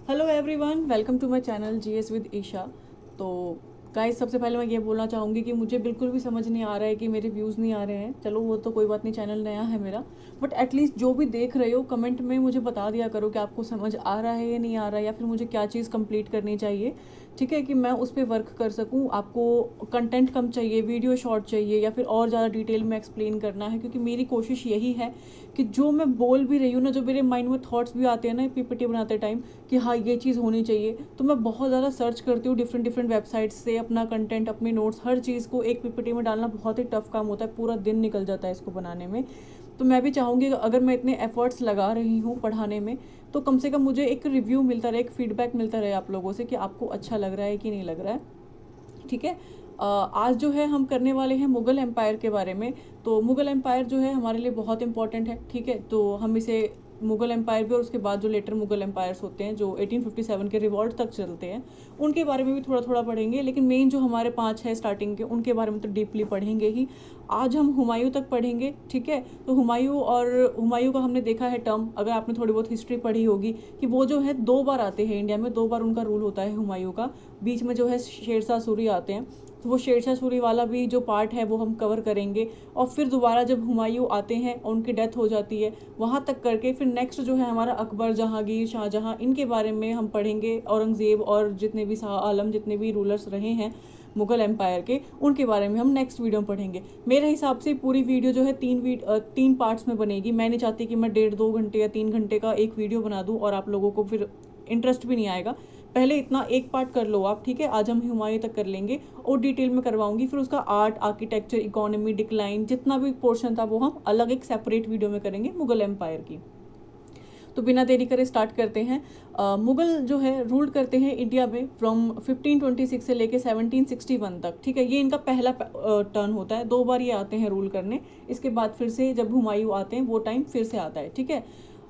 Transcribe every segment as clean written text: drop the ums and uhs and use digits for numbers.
Hello everyone, welcome to my channel GS with Isha. तो guys, सबसे पहले मैं ये बोलना चाहूँगी कि मुझे बिल्कुल भी समझ नहीं आ रहा है कि मेरे व्यूज़ नहीं आ रहे हैं। चलो वो तो कोई बात नहीं, चैनल नया है मेरा। बट एटलीस्ट जो भी देख रहे हो कमेंट में मुझे बता दिया करो कि आपको समझ आ रहा है या नहीं आ रहा है, या फिर मुझे क्या चीज़ कंप्लीट करनी चाहिए। ठीक है, कि मैं उस पर वर्क कर सकूँ। आपको कंटेंट कम चाहिए, वीडियो शॉर्ट चाहिए, या फिर और ज़्यादा डिटेल में एक्सप्लेन करना है, क्योंकि मेरी कोशिश यही है कि जो मैं बोल भी रही हूँ ना, जो मेरे माइंड में थॉट्स भी आते हैं ना पीपीटी बनाते टाइम, कि हाँ ये चीज़ होनी चाहिए, तो मैं बहुत ज़्यादा सर्च करती हूँ डिफरेंट डिफरेंट वेबसाइट्स से। अपना कंटेंट, अपने नोट्स, हर चीज़ को एक पीपीटी में डालना बहुत ही टफ काम होता है, पूरा दिन निकल जाता है इसको बनाने में। तो मैं भी चाहूँगी अगर मैं इतने एफर्ट्स लगा रही हूँ पढ़ाने में, तो कम से कम मुझे एक रिव्यू मिलता रहे, एक फीडबैक मिलता रहे आप लोगों से कि आपको अच्छा लग रहा है कि नहीं लग रहा है। ठीक है। आज जो है हम करने वाले हैं मुग़ल एम्पायर के बारे में। तो मुग़ल एम्पायर जो है हमारे लिए बहुत इंपॉर्टेंट है। ठीक है, तो हम इसे मुग़ल एम्पायर भी और उसके बाद जो लेटर मुग़ल एम्पायर्स होते हैं जो 1857 के रिवॉल्ट तक चलते हैं, उनके बारे में भी थोड़ा थोड़ा पढ़ेंगे। लेकिन मेन जो हमारे 5 है स्टार्टिंग के, उनके बारे में तो डीपली पढ़ेंगे ही। आज हम हुमायूं तक पढ़ेंगे। ठीक है, तो हुमायूं का हमने देखा है टर्म, अगर आपने थोड़ी बहुत हिस्ट्री पढ़ी होगी, कि वो जो है 2 बार आते हैं इंडिया में, 2 बार उनका रूल होता है हुमायूं का। बीच में जो है शेरशाह सूरी आते हैं, तो वो शेरशाह सूरी वाला भी जो पार्ट है वो हम कवर करेंगे। और फिर दोबारा जब हुमायूं आते हैं और उनकी डेथ हो जाती है, वहाँ तक करके फिर नेक्स्ट जो है हमारा अकबर, जहांगीर, शाहजहां, इनके बारे में हम पढ़ेंगे। औरंगज़ेब और जितने भी शाह आलम, जितने भी रूलर्स रहे हैं मुग़ल एम्पायर के, उनके बारे में हम नेक्स्ट वीडियो में पढ़ेंगे। मेरे हिसाब से पूरी वीडियो जो है 3 पार्ट्स में बनेगी। मैं नहीं चाहती कि मैं 1.5-2 घंटे या 3 घंटे का एक वीडियो बना दूँ और आप लोगों को फिर इंटरेस्ट भी नहीं आएगा। पहले इतना एक पार्ट कर लो आप। ठीक है, आज हम हुमायूं तक कर लेंगे और डिटेल में करवाऊंगी। फिर उसका आर्ट, आर्किटेक्चर, इकोनॉमी, डिक्लाइन, जितना भी पोर्शन था वो हम अलग एक सेपरेट वीडियो में करेंगे मुग़ल एम्पायर की। तो बिना देरी करे स्टार्ट करते हैं। मुग़ल जो है रूल करते हैं इंडिया में फ्रॉम 1526 से लेके 1761 तक। ठीक है, ये इनका पहला टर्न होता है। 2 बार ये आते हैं रूल करने। इसके बाद फिर से जब हुमायूं आते हैं वो टाइम फिर से आता है। ठीक है,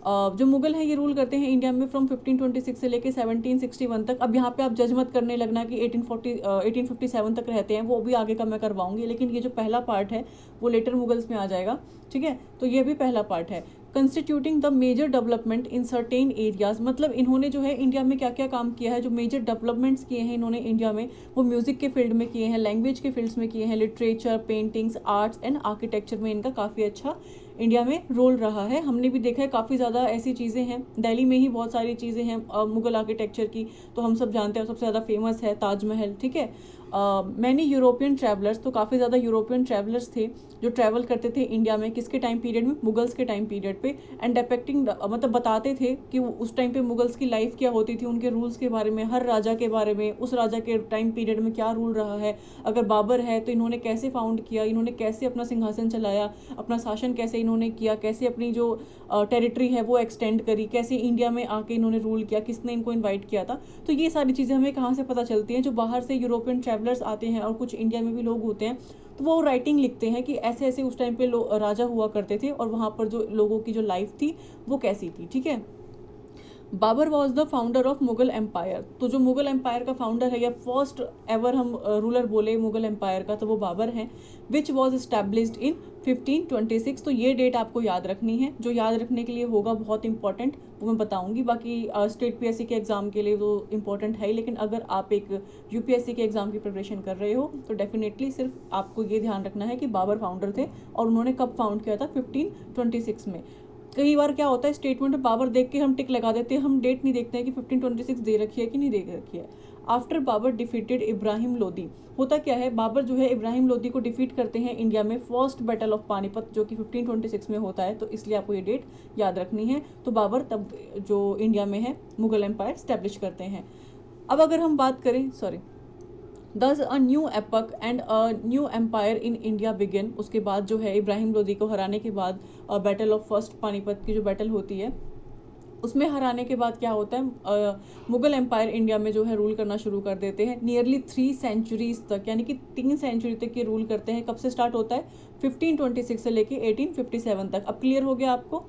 जो मुग़ल हैं ये रूल करते हैं इंडिया में फ्रॉम 1526 से लेके 1761 तक। अब यहाँ पे आप जज मत करने लगना कि 1857 तक रहते हैं, वो भी आगे का मैं करवाऊंगी। लेकिन ये जो पहला पार्ट है वो लेटर मुगल्स में आ जाएगा। ठीक है, तो ये भी पहला पार्ट है। Constituting the major development in certain areas, मतलब इन्होंने जो है इंडिया में क्या क्या काम किया है, जो मेजर डेवलपमेंट्स किए हैं इन्होंने इंडिया में, वो म्यूजिक के फील्ड में किए हैं, लैंग्वेज के फील्ड्स में किए हैं, literature, paintings, arts and architecture में इनका काफ़ी अच्छा इंडिया में रोल रहा है। हमने भी देखा है काफ़ी ज़्यादा ऐसी चीज़ें हैं, दिल्ली में ही बहुत सारी चीज़ें हैं मुगल आर्किटेक्चर की, तो हम सब जानते हैं। सबसे ज़्यादा फेमस है ताजमहल। ठीक है, मैनी यूरोपियन ट्रैवलर्स, तो काफ़ी ज़्यादा यूरोपियन ट्रैवलर्स थे जो ट्रैवल करते थे इंडिया में, किसके टाइम पीरियड में, मुगल्स के टाइम पीरियड पे। एंड डिपेक्टिंग, मतलब बताते थे कि उस टाइम पे मुगल्स की लाइफ क्या होती थी, उनके रूल्स के बारे में, हर राजा के बारे में, उस राजा के टाइम पीरियड में क्या रूल रहा है। अगर बाबर है तो इन्होंने कैसे फाउंड किया, इन्होंने कैसे अपना सिंहासन चलाया, अपना शासन कैसे इन्होंने किया, कैसे अपनी जो टेरिटरी है वो एक्सटेंड करी, कैसे इंडिया में आके इन्होंने रूल किया, किसने इनको इन्वाइट किया था। तो ये सारी चीज़ें हमें कहाँ से पता चलती हैं, जो बाहर से यूरोपियन ट्रैवलर्स आते हैं और कुछ इंडिया में भी लोग होते हैं, तो वो राइटिंग लिखते हैं कि ऐसे ऐसे उस टाइम पे राजा हुआ करते थे और वहाँ पर जो लोगों की जो लाइफ थी वो कैसी थी। ठीक है, Babur was the founder of Mughal empire. तो जो मुगल एम्पायर का फाउंडर है या फर्स्ट एवर हम रूलर बोले मुगल एम्पायर का, तो वो बाबर हैं। Which was established in 1526। तो ये डेट आपको याद रखनी है, जो याद रखने के लिए होगा बहुत इंपॉर्टेंट, वो मैं बताऊंगी। बाकी स्टेट पीएससी के एग्जाम के लिए वो इंपॉर्टेंट है ही, लेकिन अगर आप एक यूपीएससी के एग्जाम की प्रिपरेशन कर रहे हो तो डेफिनेटली सिर्फ आपको ये ध्यान रखना है कि बाबर फाउंडर थे और उन्होंने कब फाउंड किया था, 1526 में। कई बार क्या होता है, स्टेटमेंट में पावर देख के हम टिक लगा देते हैं, हम डेट नहीं देखते हैं कि 1526 दे रखी है कि नहीं दे रखी है। आफ्टर बाबर डिफीटेड इब्राहिम लोदी, होता क्या है, बाबर जो है इब्राहिम लोदी को डिफीट करते हैं इंडिया में फर्स्ट बैटल ऑफ पानीपत, जो कि 1526 में होता है। तो इसलिए आपको ये डेट याद रखनी है। तो बाबर तब जो इंडिया में है मुगल एम्पायर स्टैब्लिश करते हैं। अब अगर हम बात करें, sorry, thus a new epoch and a new empire in India begin. उसके बाद जो है इब्राहिम लोदी को हराने के बाद बैटल ऑफ फर्स्ट पानीपत की जो बैटल होती है, उसमें हराने के बाद क्या होता है, मुगल एम्पायर इंडिया में जो है रूल करना शुरू कर देते हैं। नियरली 3 सेंचुरीज तक, यानी कि 3 सेंचुरी तक ये रूल करते हैं। कब से स्टार्ट होता है, 1526 से लेके 1857 तक। अब क्लियर हो गया आपको।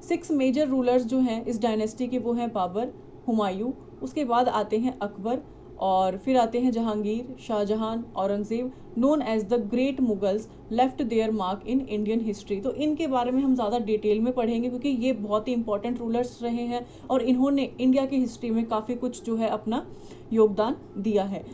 6 मेजर रूलर्स जो हैं इस डायनेस्टी के, वो हैं बाबर, हुमायूं, उसके बाद आते हैं अकबर और फिर आते हैं Jahangir, Shahjahan, Aurangzeb, known as the great Mughals left their mark in Indian history. तो इनके बारे में हम ज़्यादा डिटेल में पढ़ेंगे क्योंकि ये बहुत ही इंपॉर्टेंट रूलर्स रहे हैं और इन्होंने इंडिया की हिस्ट्री में काफ़ी कुछ जो है अपना योगदान दिया है।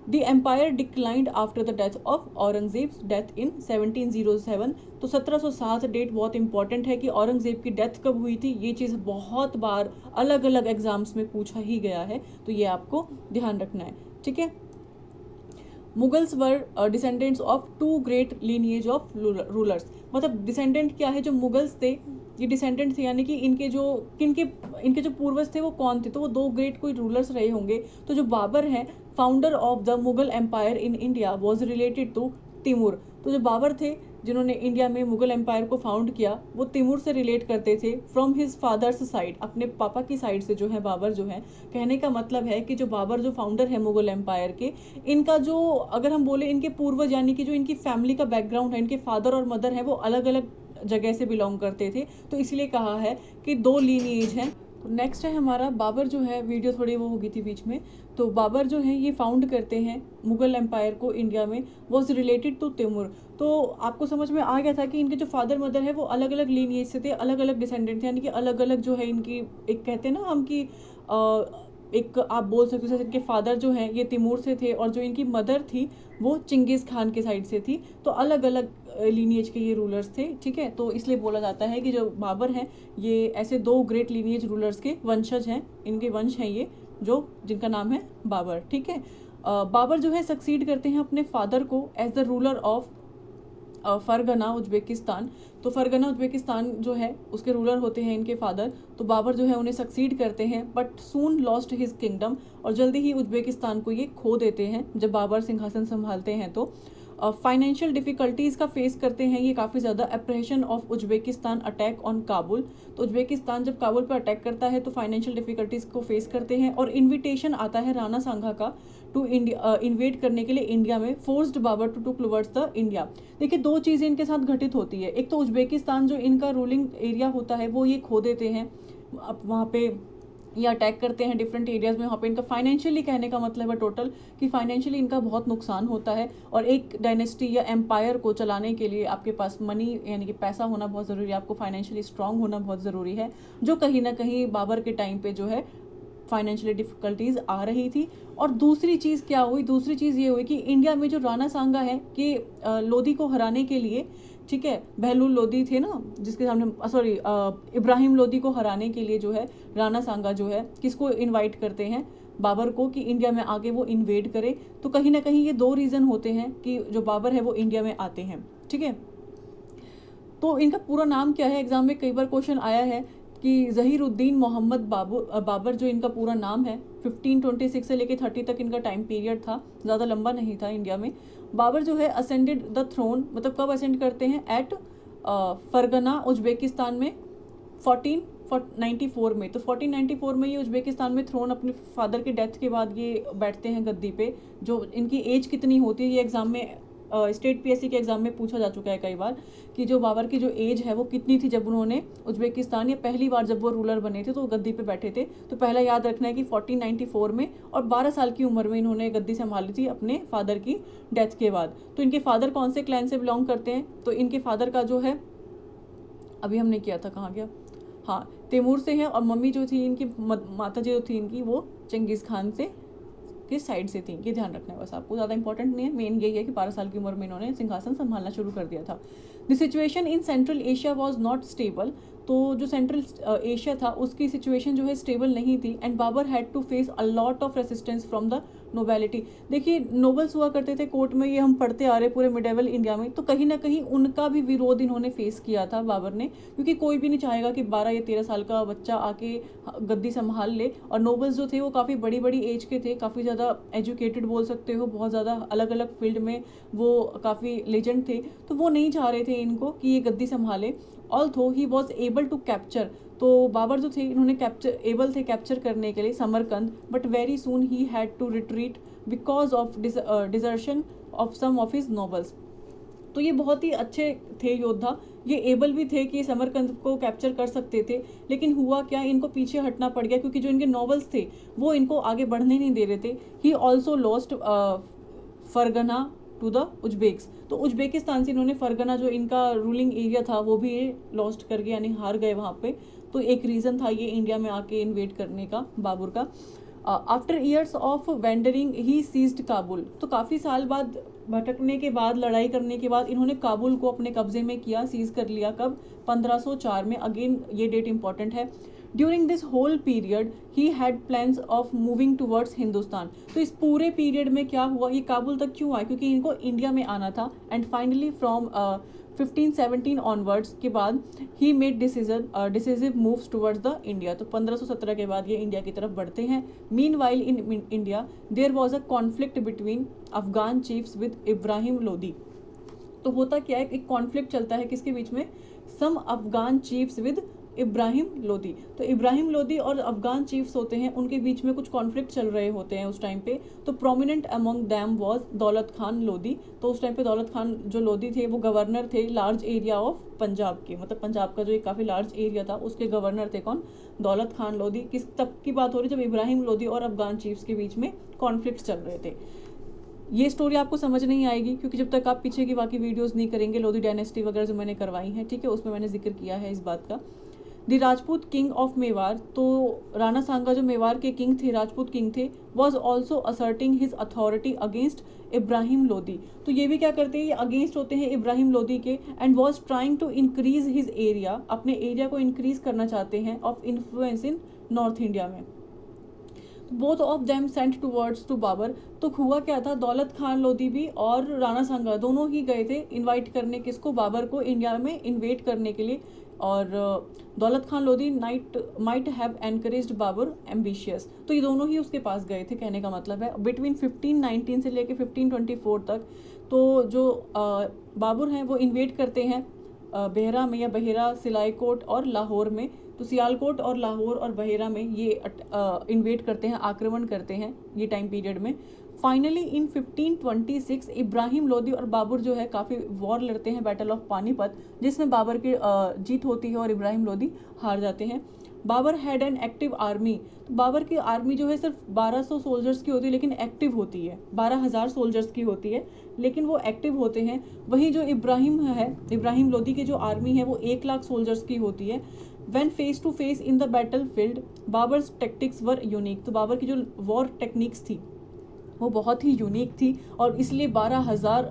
The empire declined after the death of Aurangzeb's death in 1707। तो 1707 डेट बहुत इंपॉर्टेंट है कि औरंगजेब की डेथ कब हुई थी, ये चीज़ बहुत बार अलग अलग एग्जाम्स में पूछा ही गया है, तो ये आपको ध्यान रखना है, ठीक है। Mughals were descendants of two great lineage of rulers. मतलब डिसेंडेंट क्या है, जो मुगल्स थे ये डिसेंडेंट थे, यानी कि इनके जो पूर्वज थे वो कौन थे, तो वो दो ग्रेट कोई रूलर्स रहे होंगे। तो जो बाबर हैं, founder of the Mughal empire in India, was related to Timur. तो जो बाबर थे जिन्होंने इंडिया में मुगल एम्पायर को फाउंड किया, वो तिमूर से रिलेट करते थे फ्रॉम हिज फादर्स साइड, अपने पापा की साइड से जो है बाबर जो है। कहने का मतलब है कि जो बाबर जो फाउंडर है मुगल एम्पायर के, इनका जो अगर हम बोले इनके पूर्वज यानी कि जो इनकी फैमिली का बैकग्राउंड है, इनके फादर और मदर है वो अलग अलग जगह से बिलोंग करते थे, तो इसलिए कहा है कि दो लीनिएज हैं। तो नेक्स्ट है हमारा बाबर जो है, वीडियो थोड़ी वो होगी थी बीच में। तो बाबर जो है ये फाउंड करते हैं मुगल एम्पायर को इंडिया में, वॉज रिलेटेड टू तैमूर। तो आपको समझ में आ गया था कि इनके जो फादर मदर है वो अलग अलग लीनिएज से थे, अलग अलग डिसेंडेंट थे, यानी कि अलग अलग जो है इनकी, एक कहते हैं ना हम कि एक आप बोल सकते हो जैसे इनके फादर जो हैं ये तिमूर से थे और जो इनकी मदर थी वो चिंगिस खान के साइड से थी, तो अलग अलग लीनिएज के ये रूलर्स थे, ठीक है। तो इसलिए बोला जाता है कि जो बाबर हैं ये ऐसे दो ग्रेट लीनिएज रूलर्स के वंशज हैं, इनके वंश हैं ये, जो जिनका नाम है बाबर, ठीक है। बाबर जो है सक्सीड करते हैं अपने फादर को as the ruler of Fergana Uzbekistan. तो फरगना उज्बेकिस्तान जो है उसके रूलर होते हैं इनके फादर। तो बाबर जो है उन्हें सक्सीड करते हैं but soon lost his kingdom, और जल्दी ही उज्बेकिस्तान को ये खो देते हैं जब बाबर सिंहासन संभालते हैं। तो फाइनेंशियल डिफिकल्टीज़ का फेस करते हैं ये काफ़ी ज़्यादा। Oppression of Uzbekistan attack on Kabul. तो उज्बेकिस्तान जब काबुल पर अटैक करता है तो फाइनेंशियल डिफिकल्टीज़ को फेस करते हैं, और इन्विटेशन आता है राणा सांगा का टू इंडिया इन्वेट करने के लिए इंडिया में, forced Babur to towards the India. देखिए दो चीज़ें इनके साथ घटित होती है, एक तो उज्बेकिस्तान जो इनका रूलिंग एरिया होता है वो ये खो देते हैं, अब वहाँ पे ये अटैक करते हैं डिफरेंट एरियाज में, वहाँ पे इनका फाइनेंशियली, कहने का मतलब है टोटल कि फाइनेंशियली इनका बहुत नुकसान होता है। और एक डायनेस्टी या एम्पायर को चलाने के लिए आपके पास मनी यानी कि पैसा होना बहुत ज़रूरी है, आपको फाइनेंशियली स्ट्रांग होना बहुत ज़रूरी है, जो कहीं ना कहीं बाबर के टाइम पे जो है फाइनेंशियली डिफिकल्टीज आ रही थी। और दूसरी चीज़ क्या हुई, दूसरी चीज़ ये हुई कि इंडिया में जो राणा सांगा है कि लोधी को हराने के लिए, ठीक है, बहलूल लोधी थे ना जिसके सामने, सॉरी इब्राहिम लोधी को हराने के लिए जो है राणा सांगा जो है किसको इनवाइट करते हैं, बाबर को, कि इंडिया में आके वो इन्वेड करे। तो कहीं ना कहीं ये दो रीज़न होते हैं कि जो बाबर है वो इंडिया में आते हैं, ठीक है। तो इनका पूरा नाम क्या है, एग्जाम में कई बार क्वेश्चन आया है कि ज़हीरुद्दीन मोहम्मद बाबर जो इनका पूरा नाम है। 1526 से लेके 30 तक इनका टाइम पीरियड था, ज़्यादा लंबा नहीं था इंडिया में। बाबर जो है असेंडेड द थ्रोन, मतलब कब असेंड करते हैं, एट फरगना उज्बेकिस्तान में 1494 में। तो 1494 में ये उज्बेकिस्तान में थ्रोन अपने फादर के डेथ के बाद ये बैठते हैं गद्दी पे। जो इनकी एज कितनी होती है ये एग्ज़ाम में, स्टेट पीएससी के एग्ज़ाम में पूछा जा चुका है कई बार कि जो बाबर की जो एज है वो कितनी थी जब उन्होंने उज्बेकिस्तान, या पहली बार जब वो रूलर बने थे तो वो गद्दी पे बैठे थे। तो पहला याद रखना है कि 1494 में, और 12 साल की उम्र में इन्होंने गद्दी संभाली थी अपने फादर की डेथ के बाद। तो इनके फादर कौन से क्लैन से बिलोंग करते हैं, तो इनके फादर का जो है, अभी हमने किया था, कहाँ गया, हाँ, तैमूर से है। और मम्मी जो थी इनकी, माता जी जो थी इनकी, वो चंगेज़ खान से किस साइड से थी, ये ध्यान रखना है बस आपको, ज़्यादा इंपॉर्टेंट नहीं है। मेन यही है कि 12 साल की उम्र में इन्होंने सिंहासन संभालना शुरू कर दिया था। The situation in central Asia was not stable. तो जो सेंट्रल एशिया था उसकी सिचुएशन जो है स्टेबल नहीं थी, and Babur had to face a lot of resistance from the nobility. देखिए नोबल्स हुआ करते थे कोर्ट में, ये हम पढ़ते आ रहे पूरे मिडेवल इंडिया में, तो कहीं ना कहीं उनका भी विरोध इन्होंने फेस किया था बाबर ने, क्योंकि कोई भी नहीं चाहेगा कि 12 या 13 साल का बच्चा आके गद्दी संभाल ले। और नोबल्स जो थे वो काफ़ी बड़ी बड़ी एज के थे, काफ़ी ज़्यादा एजुकेटेड बोल सकते हो, बहुत ज़्यादा अलग अलग फील्ड में वो काफ़ी लेजेंड थे, तो वो नहीं चाह रहे थे इनको कि ये गद्दी संभाले। Although he was able to capture, तो बाबर जो थे इन्होंने एबल थे कैप्चर करने के लिए Samarkand, but very soon he had to retreat because of desertion of some of his nobles. तो ये बहुत ही अच्छे थे योद्धा, ये एबल भी थे कि समरकंद को कैप्चर कर सकते थे, लेकिन हुआ क्या, इनको पीछे हटना पड़ गया क्योंकि जो इनके नॉवेल्स थे वो इनको आगे बढ़ने नहीं दे रहे थे। He also lost Fergana to the Uzbeks. तो उज्बेकिस्तान से इन्होंने फरगना जो इनका रूलिंग एरिया था वो भी लॉस्ट कर गए, यानी हार गए वहाँ पे। तो एक रीज़न था ये इंडिया में आके इन्वेड करने का बाबर का। After years of wandering he seized Kabul. तो काफ़ी साल बाद, भटकने के बाद, लड़ाई करने के बाद इन्होंने काबुल को अपने कब्जे में किया, सीज कर लिया। कब? 1504 में। अगेन ये डेट इंपॉर्टेंट है। During this whole period he had plans of moving towards Hindustan. तो इस पूरे पीरियड में क्या हुआ, ये काबुल तक क्यों आए, क्योंकि इनको इंडिया में आना था। एंड फाइनली फ्रॉम 1517 ऑनवर्ड्स के बाद he made decisive moves towards the India. तो 1517 के बाद ये इंडिया की तरफ बढ़ते हैं। Meanwhile in India there was a conflict between Afghan chiefs with Ibrahim Lodi. तो होता क्या है, एक कॉन्फ्लिक्ट चलता है किसके बीच में, सम अफगान चीफ्स विद इब्राहिम लोदी। तो इब्राहिम लोदी और अफगान चीफ्स होते हैं, उनके बीच में कुछ कॉन्फ्लिक्ट चल रहे होते हैं उस टाइम पे। तो प्रोमिनेंट अमंग दैम वाज दौलत खान लोदी। तो उस टाइम पे दौलत खान जो लोदी थे वो गवर्नर थे लार्ज एरिया ऑफ पंजाब के, मतलब पंजाब का जो एक काफ़ी लार्ज एरिया था उसके गवर्नर थे कौन, दौलत खान लोदी। किस तब की बात हो रही, जब इब्राहिम लोदी और अफगान चीफ्स के बीच में कॉन्फ्लिक्ट चल रहे थे। ये स्टोरी आपको समझ नहीं आएगी क्योंकि जब तक आप पीछे की बाकी वीडियोस नहीं करेंगे, लोधी डायनेस्टी वगैरह जो मैंने करवाई हैं, ठीक है, उसमें मैंने जिक्र किया है इस बात का। The Rajput king of Mewar, तो राणा सांगा जो मेवाड़ के किंग थे, राजपूत किंग थे, was also asserting his authority against Ibrahim Lodi. तो ये भी क्या करते हैं, ये अगेंस्ट होते हैं इब्राहिम लोदी के। And was trying to increase his area, अपने एरिया को इंक्रीज करना चाहते हैं, of influence in north India में। Both of them sent towards to Babur. तो हुआ क्या था, दौलत खान लोधी भी और राणा सांगा दोनों ही गए थे इनवाइट करने, किसको, बाबर को, इंडिया में इन्वेट करने के लिए। और Daulat Khan Lodi might have encouraged Babur ambitious. तो ये दोनों ही उसके पास गए थे, कहने का मतलब है। बिटवीन 1519 से लेके 1524 तक तो जो बाबर हैं वो इन्वेट करते हैं बेहरा में, या बहेरा, सिलाईकोट और लाहौर में। तो सियालकोट और लाहौर और बहेरा में ये इन्वेट करते हैं, आक्रमण करते हैं ये टाइम पीरियड में। फाइनली इन 1526 इब्राहिम लोदी और बाबर जो है काफ़ी वॉर लड़ते हैं, बैटल ऑफ पानीपत, जिसमें बाबर की जीत होती है और इब्राहिम लोदी हार जाते हैं। Babur had an active army. तो बाबर की आर्मी जो है सिर्फ 1200 सोल्जर्स की होती है, लेकिन एक्टिव होती है 12,000 सोल्जर्स की होती है, लेकिन वो एक्टिव होते हैं। वहीं जो इब्राहिम है, इब्राहिम लोदी की जो आर्मी है वो 1 लाख सोल्जर्स की होती है। When face to face in the battlefield, Babar's tactics were unique. तो बाबर की जो वॉर टेक्निक्स थी वो बहुत ही यूनिक थी, और इसलिए 12,000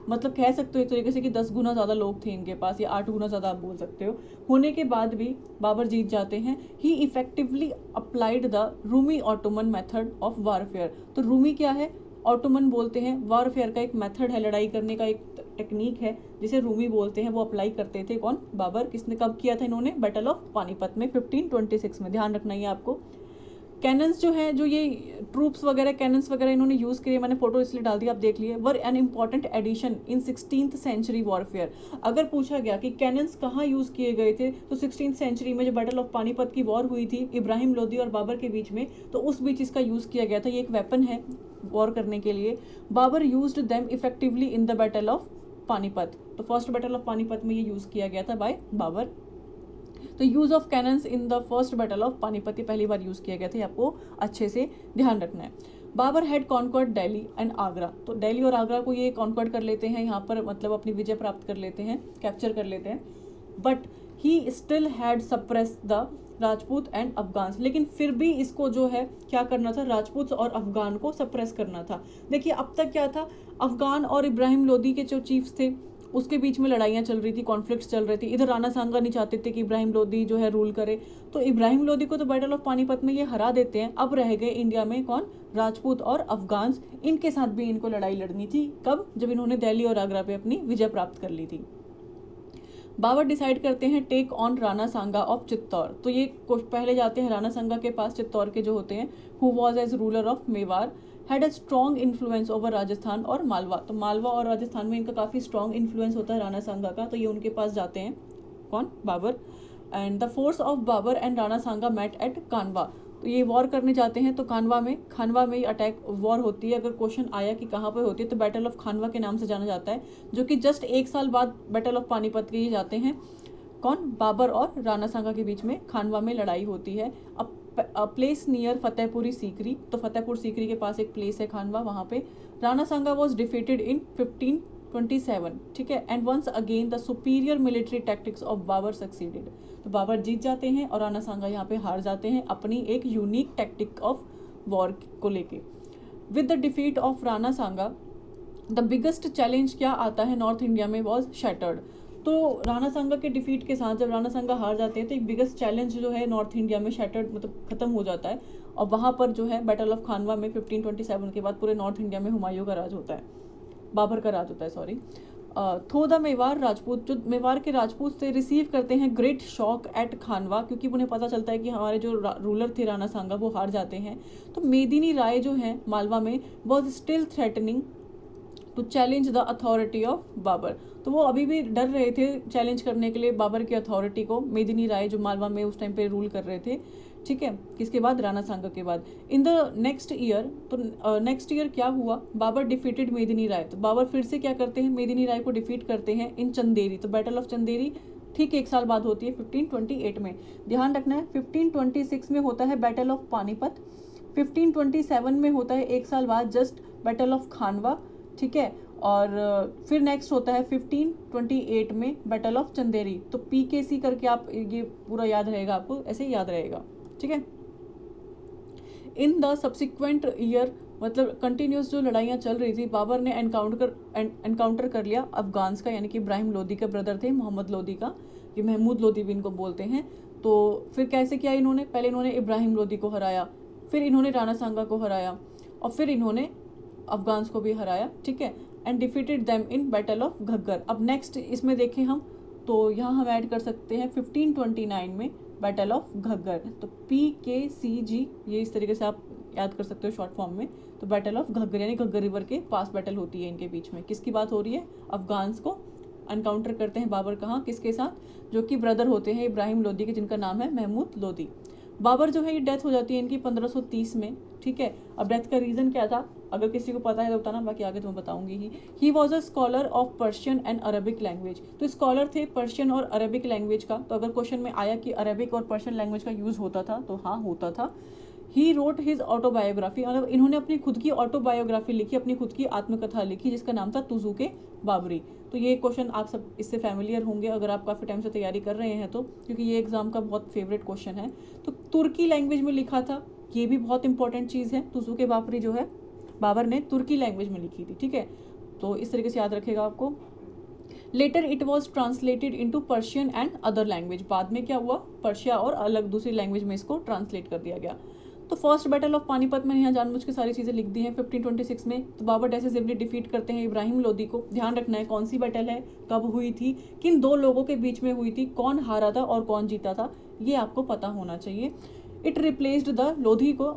मतलब कह सकते हो एक तरीके से कि 10 गुना ज़्यादा लोग थे इनके पास, या 8 गुना ज़्यादा आप बोल सकते हो। होने के बाद भी बाबर जीत जाते हैं। He effectively applied the Rumi Ottoman method of warfare. तो रूमी क्या है, ऑटोमन बोलते हैं, वारफेयर का एक मेथड है, लड़ाई करने का एक टेक्निक है जिसे रूमी बोलते हैं, वो अप्लाई करते थे कौन, बाबर। किसने, कब किया था इन्होंने, बैटल ऑफ पानीपत में 1526 में, ध्यान रखना ही आपको। कैनन्स जो है, जो ये ट्रूप्स वगैरह, कैनन्स वगैरह इन्होंने यूज़ किए, मैंने फोटो इसलिए डाल दी, आप देख लिए, were an important addition in 16th century warfare. अगर पूछा गया कि कैनन्स कहाँ यूज़ किए गए थे, तो 16th सेंचुरी में जो बैटल ऑफ पानीपत की वॉर हुई थी इब्राहिम लोदी और बाबर के बीच में, तो उस बीच इसका यूज़ किया गया था। ये एक वेपन है वॉर करने के लिए। Babur used them effectively in the battle of Panipat. तो फर्स्ट बैटल ऑफ पानीपत में ये यूज़ किया गया था बाय बाबर। तो use of cannons in the first battle of Panipat पहली बार यूज़ किया गया था, आपको अच्छे से ध्यान रखना है। Babur had conquered Delhi and Agra. तो दिल्ली और आगरा को ये कॉन्क्वर्ड कर लेते हैं, यहाँ पर मतलब अपनी विजय प्राप्त कर लेते हैं, कैप्चर कर लेते हैं। But he still had suppress the Rajput and Afghan. लेकिन फिर भी इसको जो है क्या करना था, राजपूत और अफगान को सप्रेस करना था। देखिए अब तक क्या था, अफगान और इब्राहिम लोदी के जो चीफ्स थे उसके बीच में लड़ाइयाँ चल रही थी, कॉन्फ्लिक्ट्स चल रहे थे। इधर राणा सांगा नहीं चाहते थे कि इब्राहिम लोदी जो है रूल करे, तो इब्राहिम लोदी को तो बैटल ऑफ पानीपत में ये हरा देते हैं। अब रह गए इंडिया में कौन, राजपूत और अफगान। इनके साथ भी इनको लड़ाई लड़नी थी, कब, जब इन्होंने दिल्ली और आगरा पे अपनी विजय प्राप्त कर ली थी। बाबर डिसाइड करते हैं take on Rana Sanga of Chittor. तो ये पहले जाते हैं राणा सांगा के पास, चित्तौड़ के जो होते हैं, who was as ruler of Mewar, had a strong influence over Rajasthan और मालवा। तो मालवा और राजस्थान में इनका काफ़ी स्ट्रॉन्ग इन्फ्लुएंस होता है राणा सांगा का, तो ये उनके पास जाते हैं कौन, Babur. And the force of Babur and Rana Sanga met at Khanwa. तो ये वॉर करने जाते हैं तो खानवा में ही अटैक वॉर होती है। अगर क्वेश्चन आया कि कहाँ पे होती है तो बैटल ऑफ खानवा के नाम से जाना जाता है, जो कि जस्ट 1 साल बाद बैटल ऑफ पानीपत के ये जाते हैं। कौन? बाबर और राणा सांगा के बीच में खानवा में लड़ाई होती है। A place near Fatehpuri Sikri, तो फतेहपुर सीकरी के पास एक प्लेस है खानवा, वहाँ पे Rana Sanga was defeated in 1527, ठीक है। And once again the superior military tactics of Babur succeeded, तो बाबर जीत जाते हैं और राणा सांगा यहाँ पे हार जाते हैं अपनी एक यूनिक टैक्टिक ऑफ वॉर को लेके। With the defeat of Rana Sanga the biggest challenge क्या आता है नॉर्थ इंडिया में वॉज शैटर्ड। तो राणा सांगा के डिफीट के साथ जब राणा सांगा हार जाते हैं तो एक बिगेस्ट चैलेंज जो है नॉर्थ इंडिया में शैटर्ड मतलब खत्म हो जाता है। और वहाँ पर जो है बैटल ऑफ खानवा में 1527 के बाद पूरे नॉर्थ इंडिया में हुमायूं का राज होता है, बाबर का राज होता है, सॉरी। थो द मेवाड़ राजपूत, जो मेवाड़ के राजपूत से रिसीव करते हैं ग्रेट शॉक एट खानवा, क्योंकि उन्हें पता चलता है कि हमारे जो रूलर थे राणा सांगा वो हार जाते हैं। तो मेदिनी राय जो है मालवा में was still threatening to challenge the authority of Babur, तो वो अभी भी डर रहे थे चैलेंज करने के लिए बाबर की अथॉरिटी को। मेदिनी राय जो मालवा में उस टाइम पे रूल कर रहे थे, ठीक है, किसके बाद? राणा सांगा के बाद। इन द नेक्स्ट ईयर, तो नेक्स्ट ईयर क्या हुआ? बाबर डिफीटेड मेदिनी राय, तो बाबर फिर से क्या करते हैं? मेदिनी राय को डिफीट करते हैं इन चंदेरी, तो बैटल ऑफ चंदेरी ठीक 1 साल बाद होती है 1528 में। ध्यान रखना है 1526 में होता है बैटल ऑफ पानीपत, 1527 में होता है 1 साल बाद जस्ट बैटल ऑफ खानवा, ठीक है। और फिर नेक्स्ट होता है 1528 में बैटल ऑफ चंदेरी। तो PKC करके आप ये पूरा याद रहेगा, आपको ऐसे ही याद रहेगा, ठीक है। इन द सब्सिक्वेंट ईयर, मतलब कंटिन्यूस जो लड़ाइयाँ चल रही थी, बाबर ने एनकाउंटर कर लिया अफगान्स का, यानी कि इब्राहिम लोदी के ब्रदर थे मोहम्मद लोदी का, ये महमूद लोदी भी इनको बोलते हैं। तो फिर कैसे किया इन्होंने? पहले इन्होंने इब्राहिम लोदी को हराया, फिर इन्होंने राणा सांगा को हराया, और फिर इन्होंने अफगान्स को भी हराया, ठीक है। And defeated them in battle of Ghaggar. अब नेक्स्ट इसमें देखें हम, तो यहाँ हम ऐड कर सकते हैं 1529 में बैटल ऑफ घग्गर, तो PKCG, ये इस तरीके से आप याद कर सकते हो शॉर्ट फॉर्म में। तो बैटल ऑफ घग्गर यानी घग्गर रिवर के पास बैटल होती है इनके बीच में। किसकी बात हो रही है? अफगान्स को एनकाउंटर करते हैं बाबर, कहाँ? किसके साथ? जो कि ब्रदर होते हैं इब्राहिम लोदी के, जिनका नाम है महमूद लोदी। बाबर जो है ये डेथ हो जाती है इनकी 1530 में, ठीक है। अब डेथ का रीज़न क्या था? अगर किसी को पता है तो बताना, बाकी आगे तो मैं बताऊंगी he was a scholar of Persian and Arabic language, तो स्कॉलर थे पर्शियन और अरबिक लैंग्वेज का। तो अगर क्वेश्चन में आया कि अरबिक और पर्शियन लैंग्वेज का यूज़ होता था, तो हाँ होता था। ही रोट हिज ऑटोबायोग्राफी, मतलब इन्होंने अपनी खुद की ऑटोबायोग्राफी लिखी, अपनी खुद की आत्मकथा लिखी, जिसका नाम था तुजुके बाबरी। तो ये क्वेश्चन आप सब इससे फैमिलियर होंगे अगर आप काफ़ी टाइम से तैयारी कर रहे हैं तो, क्योंकि ये एग्जाम का बहुत फेवरेट क्वेश्चन है। तो तुर्की लैंग्वेज में लिखा था, ये भी बहुत इंपॉर्टेंट चीज़ है। तुजुके बाबरी जो है बाबर ने तुर्की लैंग्वेज में लिखी थी, ठीक है। तो इस तरीके से याद रखेगा आपको। Later it was translated into Persian and other language, बाद में क्या हुआ? पर्शिया और अलग दूसरी लैंग्वेज में इसको ट्रांसलेट कर दिया गया। तो फर्स्ट बैटल ऑफ पानीपत में यहाँ जानबूझ के सारी चीज़ें लिख दी हैं 1526 में। तो बाबर डिसिसिवली डिफीट करते हैं इब्राहिम लोदी को। ध्यान रखना है कौन सी बैटल है, कब हुई थी, किन दो लोगों के बीच में हुई थी, कौन हारा था और कौन जीता था, ये आपको पता होना चाहिए। इट रिप्लेस्ड द लोधी को,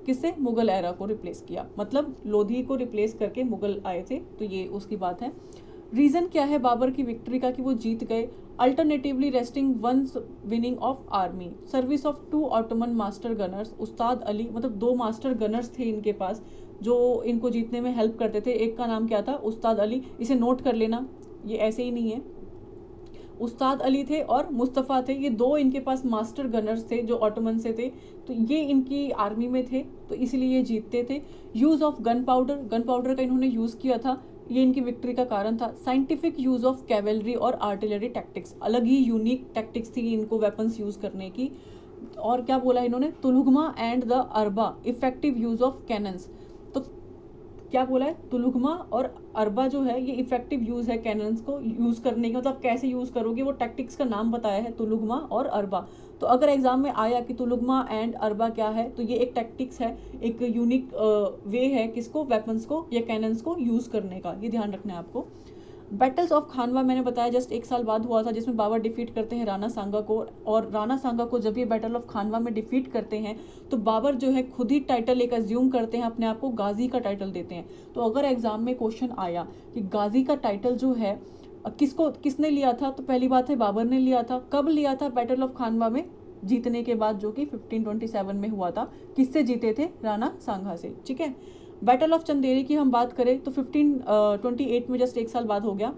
किससे? मुगल एरा को रिप्लेस किया, मतलब लोधी को रिप्लेस करके मुगल आए थे, तो ये उसकी बात है। रीज़न क्या है बाबर की विक्ट्री का कि वो जीत गए? Alternatively resting once winning of army, service of 2 Ottoman master gunners, Ustad Ali, मतलब 2 मास्टर गनर्स थे इनके पास जो इनको जीतने में हेल्प करते थे। एक का नाम क्या था? उस्ताद अली, इसे नोट कर लेना, ये ऐसे ही नहीं है। उस्ताद अली थे और मुस्तफ़ा थे, ये 2 इनके पास मास्टर गनर्स थे जो ऑटोमन से थे, तो ये इनकी आर्मी में थे, तो इसलिए ये जीतते थे। यूज़ ऑफ गन पाउडर का इन्होंने यूज़ किया था, ये इनकी विक्ट्री का कारण था। साइंटिफिक यूज़ ऑफ कैवेलरी और आर्टिलरी टैक्टिक्स, अलग ही यूनिक टैक्टिक्स थी इनको वेपन्स यूज़ करने की। और क्या बोला इन्होंने? तुलुगमा एंड द अरबा, इफेक्टिव यूज़ ऑफ कैनन्स। तो क्या बोला है? तुलुगमा और अरबा जो है ये इफेक्टिव यूज़ है कैनन्स को यूज़ करने की, मतलब कैसे यूज़ करोगे वो टैक्टिक्स का नाम बताया है, तुलुगमा और अरबा। तो अगर एग्जाम में आया कि तुलुगमा एंड अरबा क्या है, तो ये एक टैक्टिक्स है, एक यूनिक वे है किसको? वेपन्स को या कैनन्स को यूज़ करने का, ये ध्यान रखना है आपको। बैटल्स ऑफ खानवा मैंने बताया जस्ट 1 साल बाद हुआ था, जिसमें बाबर डिफीट करते हैं राणा सांगा को। और राणा सांगा को जब ये बैटल ऑफ खानवा में डिफीट करते हैं तो बाबर जो है खुद ही टाइटल एक अज्यूम करते हैं, अपने आप को गाजी का टाइटल देते हैं। तो अगर एग्जाम में क्वेश्चन आया कि गाजी का टाइटल जो है किसने लिया था, तो पहली बात है बाबर ने लिया था। कब लिया था? बैटल ऑफ खानवा में जीतने के बाद, जो कि 1527 में हुआ था। किससे जीते थे? राणा सांगा से। ठीक है। बैटल ऑफ चंदेरी की हम बात करें तो 1528 में, जस्ट एक साल बाद हो गया।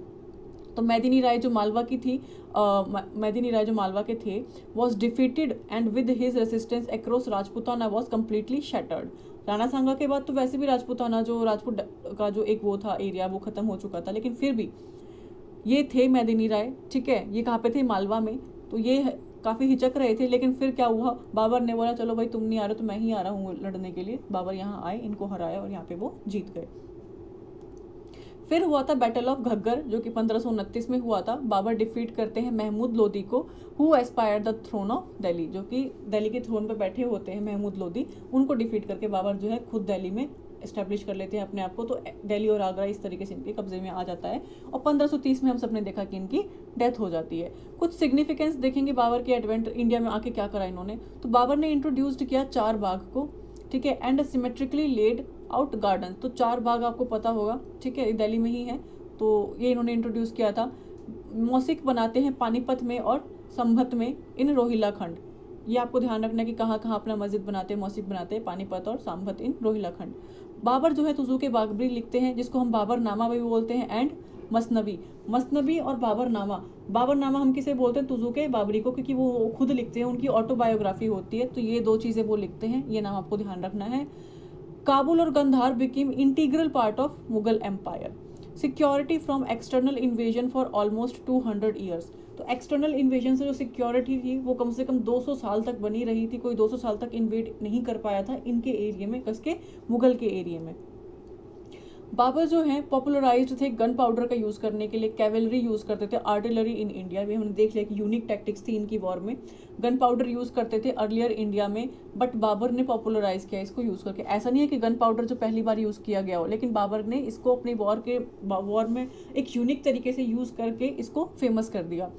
तो मेदिनी राय जो मालवा की थी, मेदिनी राय जो मालवा के थे, was defeated and with his resistance across Rajputana was completely shattered. Rana Sanga के बाद तो वैसे भी राजपूताना, जो राजपूत का जो एक वो था एरिया, वो खत्म हो चुका था, लेकिन फिर भी ये थे मेदिनी राय। ठीक है। ये कहाँ पे थे? मालवा में। तो ये काफ़ी हिचक रहे थे, लेकिन फिर क्या हुआ, बाबर ने बोला चलो भाई तुम नहीं आ रहे तो मैं ही आ रहा हूँ लड़ने के लिए। बाबर यहाँ आए, इनको हराया और यहाँ पे वो जीत गए। फिर हुआ था बैटल ऑफ घग्गर, जो कि 1529 में हुआ था। बाबर डिफीट करते हैं महमूद लोदी को, who aspired the throne of Delhi, जो कि दिल्ली के थ्रोन पर बैठे होते हैं महमूद लोदी। उनको डिफीट करके बाबर जो है खुद दिल्ली में एस्टेब्लिश कर लेते हैं अपने आप को। तो दिल्ली और आगरा इस तरीके से इनके कब्जे में आ जाता है। और 1530 में हम सबने देखा कि इनकी डेथ हो जाती है। कुछ सिग्निफिकेंस देखेंगे बाबर के एडवेंट इंडिया में आके क्या करा इन्होंने। तो बाबर ने इंट्रोड्यूस्ड किया 4 बाग को। ठीक है। And symmetrically laid out garden. तो 4 बाग आपको पता होगा। ठीक है। दिल्ली में ही है। तो ये इन्होंने इंट्रोड्यूस किया था। मौसिक बनाते हैं पानीपत में और संभत में, इन रोहिला खंड। ये आपको ध्यान रखना है कि कहाँ कहाँ अपना मस्जिद बनाते हैं, मौसिक बनाते हैं, पानीपत और संभत इन रोहिला खंड। बाबर जो है तुजुके बागबरी लिखते हैं, जिसको हम बाबर नामा भी बोलते हैं, एंड मसनवी। मसनवी और बाबर नामा हम किसे बोलते हैं? तुजुके बाबरी को, क्योंकि वो खुद लिखते हैं, उनकी ऑटोबायोग्राफी होती है। तो ये 2 चीज़ें वो लिखते हैं, ये नाम आपको ध्यान रखना है। काबुल और Gandhar became integral part of Mughal empire. Security from external invasion for almost 200 years. तो एक्सटर्नल इन्वेजन से जो सिक्योरिटी थी वो कम से कम 200 साल तक बनी रही थी। कोई 200 साल तक इन्वेड नहीं कर पाया था इनके एरिया में, कसके मुगल के एरिया में। बाबर जो हैं पॉपुलराइज्ड थे गन पाउडर का यूज़ करने के लिए, कैवलरी यूज़ करते थे, आर्टिलरी इन इंडिया भी हमने देख लिया कि यूनिक टैक्टिक्स थी इनकी वॉर में। गन पाउडर यूज़ करते थे अर्लियर इंडिया में, बट बाबर ने पॉपुलराइज किया इसको यूज़ करके। ऐसा नहीं है कि गन पाउडर जो पहली बार यूज़ किया गया हो, लेकिन बाबर ने इसको अपनी वॉर में एक यूनिक तरीके से यूज़ करके इसको फेमस कर दिया।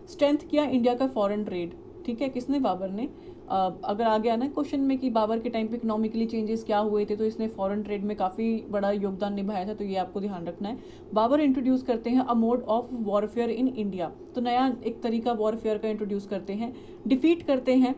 स्ट्रेंथ किया इंडिया का फॉरेन ट्रेड। ठीक है। किसने? बाबर ने। अगर आ गया ना क्वेश्चन में कि बाबर के टाइम पे इकोनॉमिकली चेंजेस क्या हुए थे, तो इसने फॉरेन ट्रेड में काफ़ी बड़ा योगदान निभाया था। तो ये आपको ध्यान रखना है। बाबर इंट्रोड्यूस करते हैं a mode of warfare in India. तो नया एक तरीका वॉरफेयर का इंट्रोड्यूस करते हैं। डिफीट करते हैं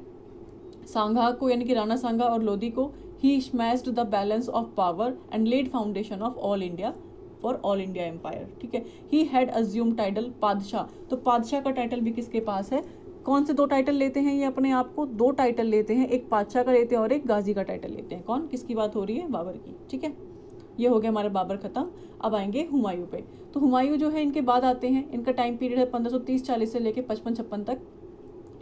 सांगा को, यानी कि राणा सांगा और लोदी को। He smashed the balance of power and laid foundation of all India for all India empire. ठीक है। He had assumed title Padshah. तो पादशाह का टाइटल भी किसके पास है? कौन से 2 टाइटल लेते हैं ये अपने आप को? 2 टाइटल लेते हैं, एक पादशाह का लेते हैं और एक गाजी का टाइटल लेते हैं। कौन? किसकी बात हो रही है? बाबर की। ठीक है। ये हो गया हमारे बाबर खत्म। अब आएंगे हुमायूं पे। तो हुमायूं जो है इनके बाद आते हैं। इनका टाइम पीरियड है 1530-40 से लेके 55-56 तक।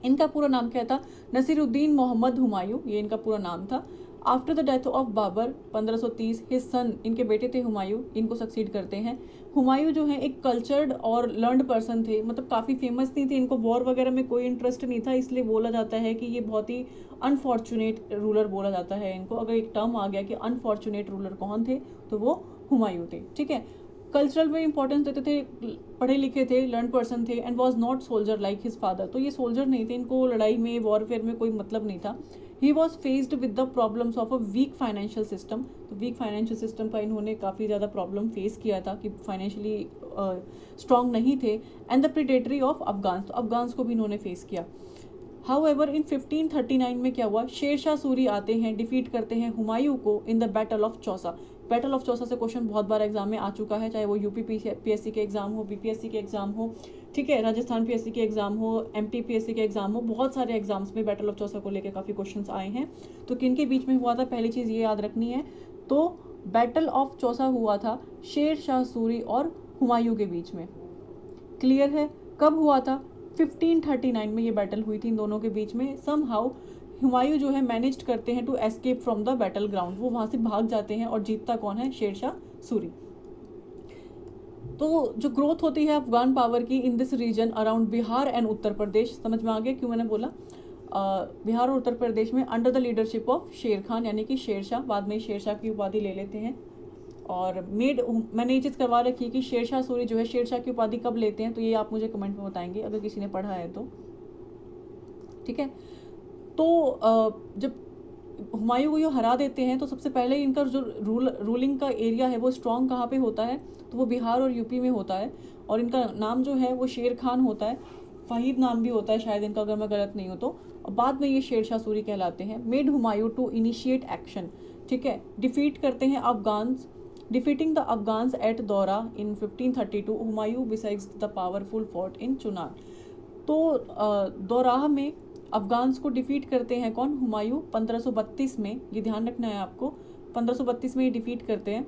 इनका पूरा नाम क्या था? नसीरुद्दीन मोहम्मद हुमायूं, ये इनका पूरा नाम था। After the death of Babur 1530, his son, इनके बेटे थे हुमायूं, इनको सक्सीड करते हैं। हुमायूं जो है एक कल्चर्ड और लर्नड पर्सन थे, मतलब काफ़ी फेमस नहीं थे। इनको वॉर वगैरह में कोई इंटरेस्ट नहीं था, इसलिए बोला जाता है कि ये बहुत ही अनफॉर्चुनेट रूलर बोला जाता है इनको। अगर एक टर्म आ गया कि अनफॉर्चुनेट रूलर कौन थे, तो वो हुमायूं थे। ठीक है। कल्चरल में इंपॉर्टेंस देते थे, पढ़े लिखे थे, लर्न पर्सन थे, and was not soldier like his father. तो ये सोल्जर नहीं थे, इनको लड़ाई में, वॉरफेयर में कोई मतलब नहीं था। He was faced with the problems of a weak financial system. तो वीक फाइनेंशियल सिस्टम का इन्होंने काफ़ी ज़्यादा प्रॉब्लम फेस किया था कि फाइनेंशियली स्ट्रॉन्ग नहीं थे। And the predatory of Afghans, तो अफगान्स को भी इन्होंने फेस किया। हाउएवर इन 1539 में क्या हुआ? शेरशाह सूरी आते हैं, डिफीट करते हैं हुमायूं को इन the battle of Chausa. Battle of Chausa से क्वेश्चन बहुत बार एग्जाम में आ चुका है, चाहे वो यूपी पीएससी के एग्जाम हो, बीपीएससी के एग्जाम हो, ठीक है, राजस्थान पीएससी के एग्जाम हो, एमपी पीएससी के एग्जाम हो, बहुत सारे एग्जाम्स में बैटल ऑफ चौसा को लेकर काफ़ी क्वेश्चंस आए हैं। तो किन के बीच में हुआ था? पहली चीज़ ये याद रखनी है। तो बैटल ऑफ चौसा हुआ था शेर शाह सूरी और हुमायूं के बीच में। क्लियर है? कब हुआ था? 1539 में ये बैटल हुई थी इन दोनों के बीच में। सम हाउ हुमायूं जो है मैनेज्ड करते हैं to escape from the battle ground, वो वहाँ से भाग जाते हैं, और जीतता कौन है? शेरशाह सूरी। तो जो ग्रोथ होती है अफगान पावर की in this region around Bihar and Uttar Pradesh, समझ में आ गया क्यों मैंने बोला? बिहार और उत्तर प्रदेश में अंडर द लीडरशिप ऑफ शेर खान, यानी कि शेरशाह, बाद में शेरशाह की उपाधि ले लेते हैं। और मैंने ये चीज़ करवा रखी है कि शेरशाह सूरी जो है शेरशाह की उपाधि कब लेते हैं, तो ये आप मुझे कमेंट में बताएंगे अगर किसी ने पढ़ा है तो। ठीक है। तो जब हुमायूं को ये हरा देते हैं, तो सबसे पहले इनका जो रूलिंग का एरिया है वो स्ट्रॉन्ग कहाँ पे होता है? तो वो बिहार और यूपी में होता है, और इनका नाम जो है वो शेर खान होता है। फहीद नाम भी होता है शायद इनका, अगर मैं गलत नहीं हूँ तो। और बाद में ये शेरशाह सूरी कहलाते हैं। Made Humayun to initiate action, ठीक है, डिफीट करते हैं Afghans, defeating the Afghans at Daura in 1532, Humayun besides the powerful fort in Chunar. तो दौराह में अफगान्स को डिफीट करते हैं कौन, हुमायूं, 1532 में, ये ध्यान रखना है आपको, 1532 में ये डिफीट करते हैं।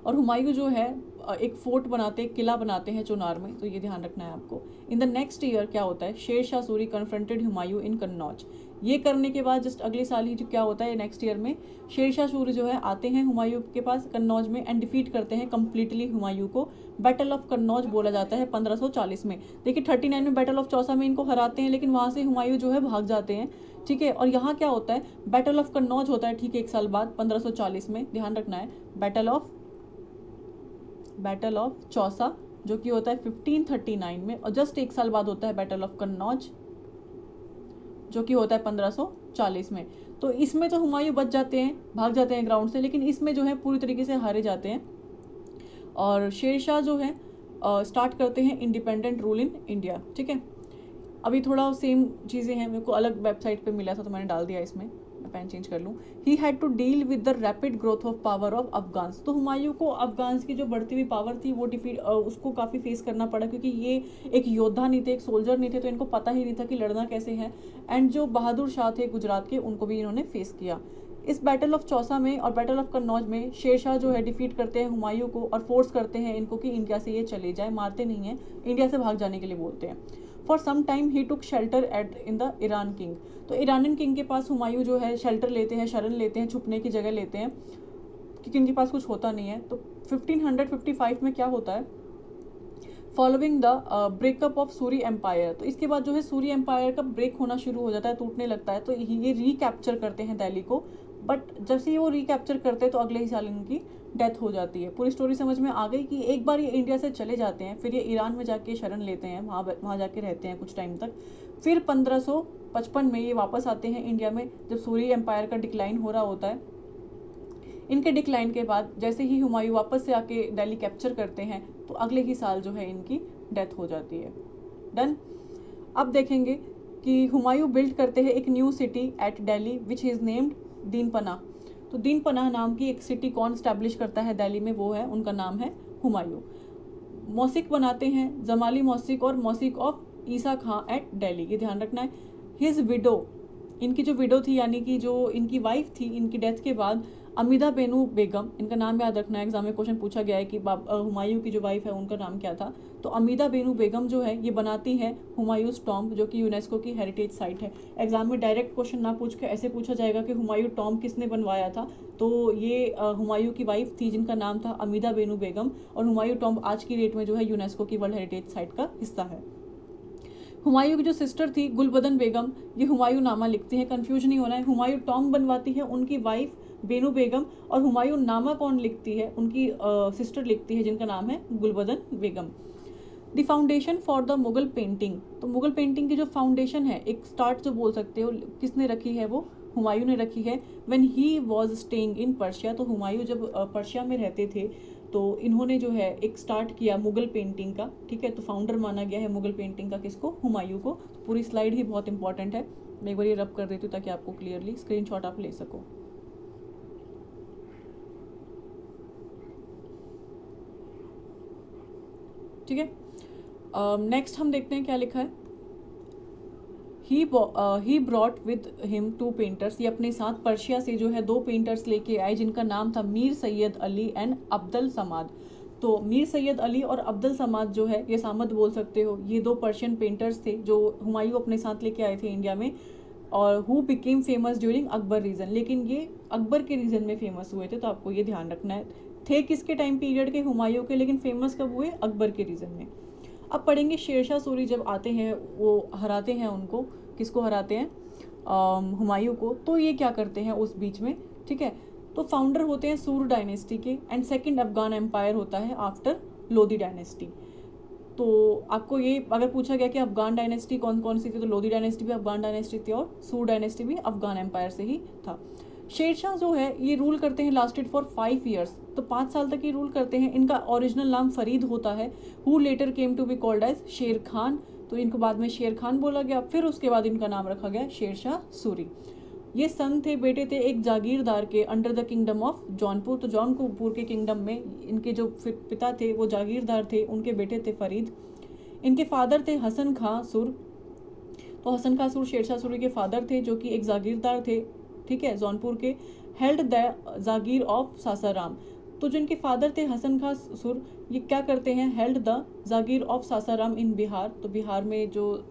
और हुमायूं जो है एक फोर्ट बनाते हैं, किला बनाते हैं चुनार में, तो ये ध्यान रखना है आपको। इन द नेक्स्ट ईयर क्या होता है, शेर शाह सूरी कन्फ्रंटेड हुमायूं इन कन्नौज। ये करने के बाद जस्ट अगले साल ही जो क्या होता है, नेक्स्ट ईयर में शेर शाह सूरी जो है आते हैं हुमायूं के पास कन्नौज में एंड डिफीट करते हैं कम्प्लीटली हुमायूं को। बैटल ऑफ कन्नौज बोला जाता है 1540 में। देखिए 39 में बैटल ऑफ चौसा में इनको हराते हैं, लेकिन वहाँ से हुमायूं जो है भाग जाते हैं, ठीक है। और यहाँ क्या होता है, बैटल ऑफ कन्नौज होता है, ठीक है, एक साल बाद 1540 में, ध्यान रखना है। बैटल ऑफ चौसा जो कि होता है 1539 में, और जस्ट एक साल बाद होता है बैटल ऑफ कन्नौज जो कि होता है 1540 में। तो इसमें तो हुमायूं बच जाते हैं, भाग जाते हैं ग्राउंड से, लेकिन इसमें जो है पूरी तरीके से हारे जाते हैं। और शेरशाह जो है स्टार्ट करते हैं इंडिपेंडेंट रूल इन इंडिया, ठीक है। अभी थोड़ा सेम चीज़ें हैं, मेरे को अलग वेबसाइट पे मिला था तो मैंने डाल दिया इसमें, मैं पेन चेंज कर लूँ। He had to deal with the rapid growth of power of Afghans. तो हुमायूं को अफगान्स की जो बढ़ती हुई पावर थी वो डिफीट उसको काफ़ी फेस करना पड़ा, क्योंकि ये एक योद्धा नहीं थे, एक सोल्जर नहीं थे, तो इनको पता ही नहीं था कि लड़ना कैसे है। एंड जो बहादुर शाह थे गुजरात के, उनको भी इन्होंने फेस किया। इस बैटल ऑफ चौसा में और बैटल ऑफ कन्नौज में शेरशाह जो है डिफीट करते हैं हुमायूं को और फोर्स करते हैं इनको कि इंडिया से ये चले जाए, मारते नहीं हैं, इंडिया से भाग जाने के लिए बोलते हैं। For some time he took shelter at in the Iran king. तो ईरानियन किंग के पास हुमायूं जो है शेल्टर लेते हैं, शरण लेते हैं, छुपने की जगह लेते हैं, क्योंकि इनके पास कुछ होता नहीं है। तो 1555 में क्या होता है, following the breakup of Suri empire, तो इसके बाद जो है सूरी एम्पायर का ब्रेक होना शुरू हो जाता है, टूटने लगता है। तो ये रिकैप्चर करते हैं दिल्ली को, बट जब से वो रिकैप्चर करते हैं तो अगले ही साल इनकी डेथ हो जाती है। पूरी स्टोरी समझ में आ गई कि एक बार ये इंडिया से चले जाते हैं, फिर ये ईरान में जाके शरण लेते हैं, वहाँ जाके रहते हैं कुछ टाइम तक। फिर 1555 में ये वापस आते हैं इंडिया में, जब सूरी एम्पायर का डिक्लाइन हो रहा होता है। इनके डिक्लाइन के बाद जैसे ही हुमायूं वापस से आके दिल्ली कैप्चर करते हैं, तो अगले ही साल जो है इनकी डेथ हो जाती है। डन। अब देखेंगे कि हुमायूं बिल्ड करते हैं एक new city at Delhi which is named Din Panah. तो दीन पनाह नाम की एक सिटी कौन स्टैब्लिश करता है दिल्ली में, वो है, उनका नाम है हुमायूं। मौसिक बनाते हैं, जमाली मौसिक और mosque of Isa Khan at Delhi, ये ध्यान रखना है। हिज विडो, इनकी जो विडो थी यानी कि जो इनकी वाइफ थी, इनकी डेथ के बाद अमीदा बेनू बेगम, इनका नाम याद रखना है, एग्जाम में क्वेश्चन पूछा गया है कि हुमायूं की जो वाइफ है उनका नाम क्या था। तो अमीदा बेनू बेगम जो है ये बनाती है हुमायूंस टॉम्ब, जो कि यूनेस्को की हेरिटेज साइट है। एग्जाम में डायरेक्ट क्वेश्चन ना पूछ के ऐसे पूछा जाएगा कि हुमायूं टॉम्ब किसने बनवाया था, तो ये हुमायूं की वाइफ थी जिनका नाम था अमीदा बेनू बेगम। और हुमायूं टॉम्ब आज की डेट में जो है यूनेस्को की वर्ल्ड हेरिटेज साइट का हिस्सा है। हुमायूं की जो सिस्टर थी गुलबदन बेगम, ये हुमायूं नामा लिखती है, कंफ्यूज नहीं होना है। हुमायूं टॉम्ब बनवाती है उनकी वाइफ बेनू बेगम, और हुमायूं नामा कौन लिखती है, उनकी सिस्टर लिखती है जिनका नाम है Gulbadan Begum. The foundation for the Mughal painting, तो मुगल पेंटिंग की जो फाउंडेशन है, एक स्टार्ट जो बोल सकते हो, किसने रखी है, वो हुमायूं ने रखी है। When he was staying in Persia, तो हुमायूं जब पर्शिया में रहते थे तो इन्होंने जो है एक स्टार्ट किया मुगल पेंटिंग का, ठीक है। तो फाउंडर माना गया है मुगल पेंटिंग का किसको, हुमायूं को। पूरी स्लाइड ही बहुत इंपॉर्टेंट है, मैं एक बार ये रब कर देती हूँ ताकि आपको क्लियरली स्क्रीनशॉट आप ले सको, ठीक है। नेक्स्ट हम देखते हैं क्या लिखा है। He brought with him two painters, ये अपने साथ पर्शिया से जो है दो पेंटर्स लेके आए जिनका नाम था मीर सैयद अली एंड अब्दुल समाद। तो मीर सैयद अली और अब्दुल समाद जो है, ये सामद बोल सकते हो, ये दो पर्शियन पेंटर्स थे जो हुमायूं अपने साथ लेके आए थे इंडिया में, और who became famous during Akbar reign, लेकिन ये अकबर के रीजन में फेमस हुए थे, तो आपको ये ध्यान रखना है। थे किसके टाइम पीरियड के, हुमायूं के, लेकिन फेमस कब हुए, अकबर के रीजन में। अब पढ़ेंगे शेरशाह सूरी जब आते हैं, वो हराते हैं उनको, किसको हराते हैं, हुमायूं को। तो ये क्या करते हैं उस बीच में, ठीक है। तो फाउंडर होते हैं सूर डायनेस्टी के, एंड सेकंड अफगान एम्पायर होता है आफ्टर लोधी डायनेस्टी। तो आपको ये अगर पूछा गया कि अफगान डायनेस्टी कौन कौन सी थी, तो लोधी डायनेस्टी भी अफगान डायनेस्टी थी और सूर डायनेस्टी भी अफगान एम्पायर से ही था। शेरशाह जो है ये रूल करते हैं, लास्टेड फॉर 5 ईयर्स, तो 5 साल तक ये रूल करते हैं। इनका ओरिजिनल नाम फरीद होता है, who later came to be called as Sher Khan. तो इनको बाद में शेर खान बोला गया, फिर उसके बाद इनका नाम रखा गया शेरशाह सूरी। ये सन थे, बेटे थे एक जागीरदार के under the kingdom of Jaunpur. तो जौनपुर के किंगडम में इनके जो पिता थे वो जागीरदार थे, उनके बेटे थे फरीद। इनके फादर थे हसन खां सुर। तो हसन खां सुर शेरशाह सूरी के फादर थे, जो कि एक जागीरदार थे, ठीक है, जौनपुर के। Held the jagir of Sasaram. तो जो इनके फादर थे हसन खां सुर, ये क्या करते हैं, held the jagir of Sasaram in Bihar. तो बिहार में जो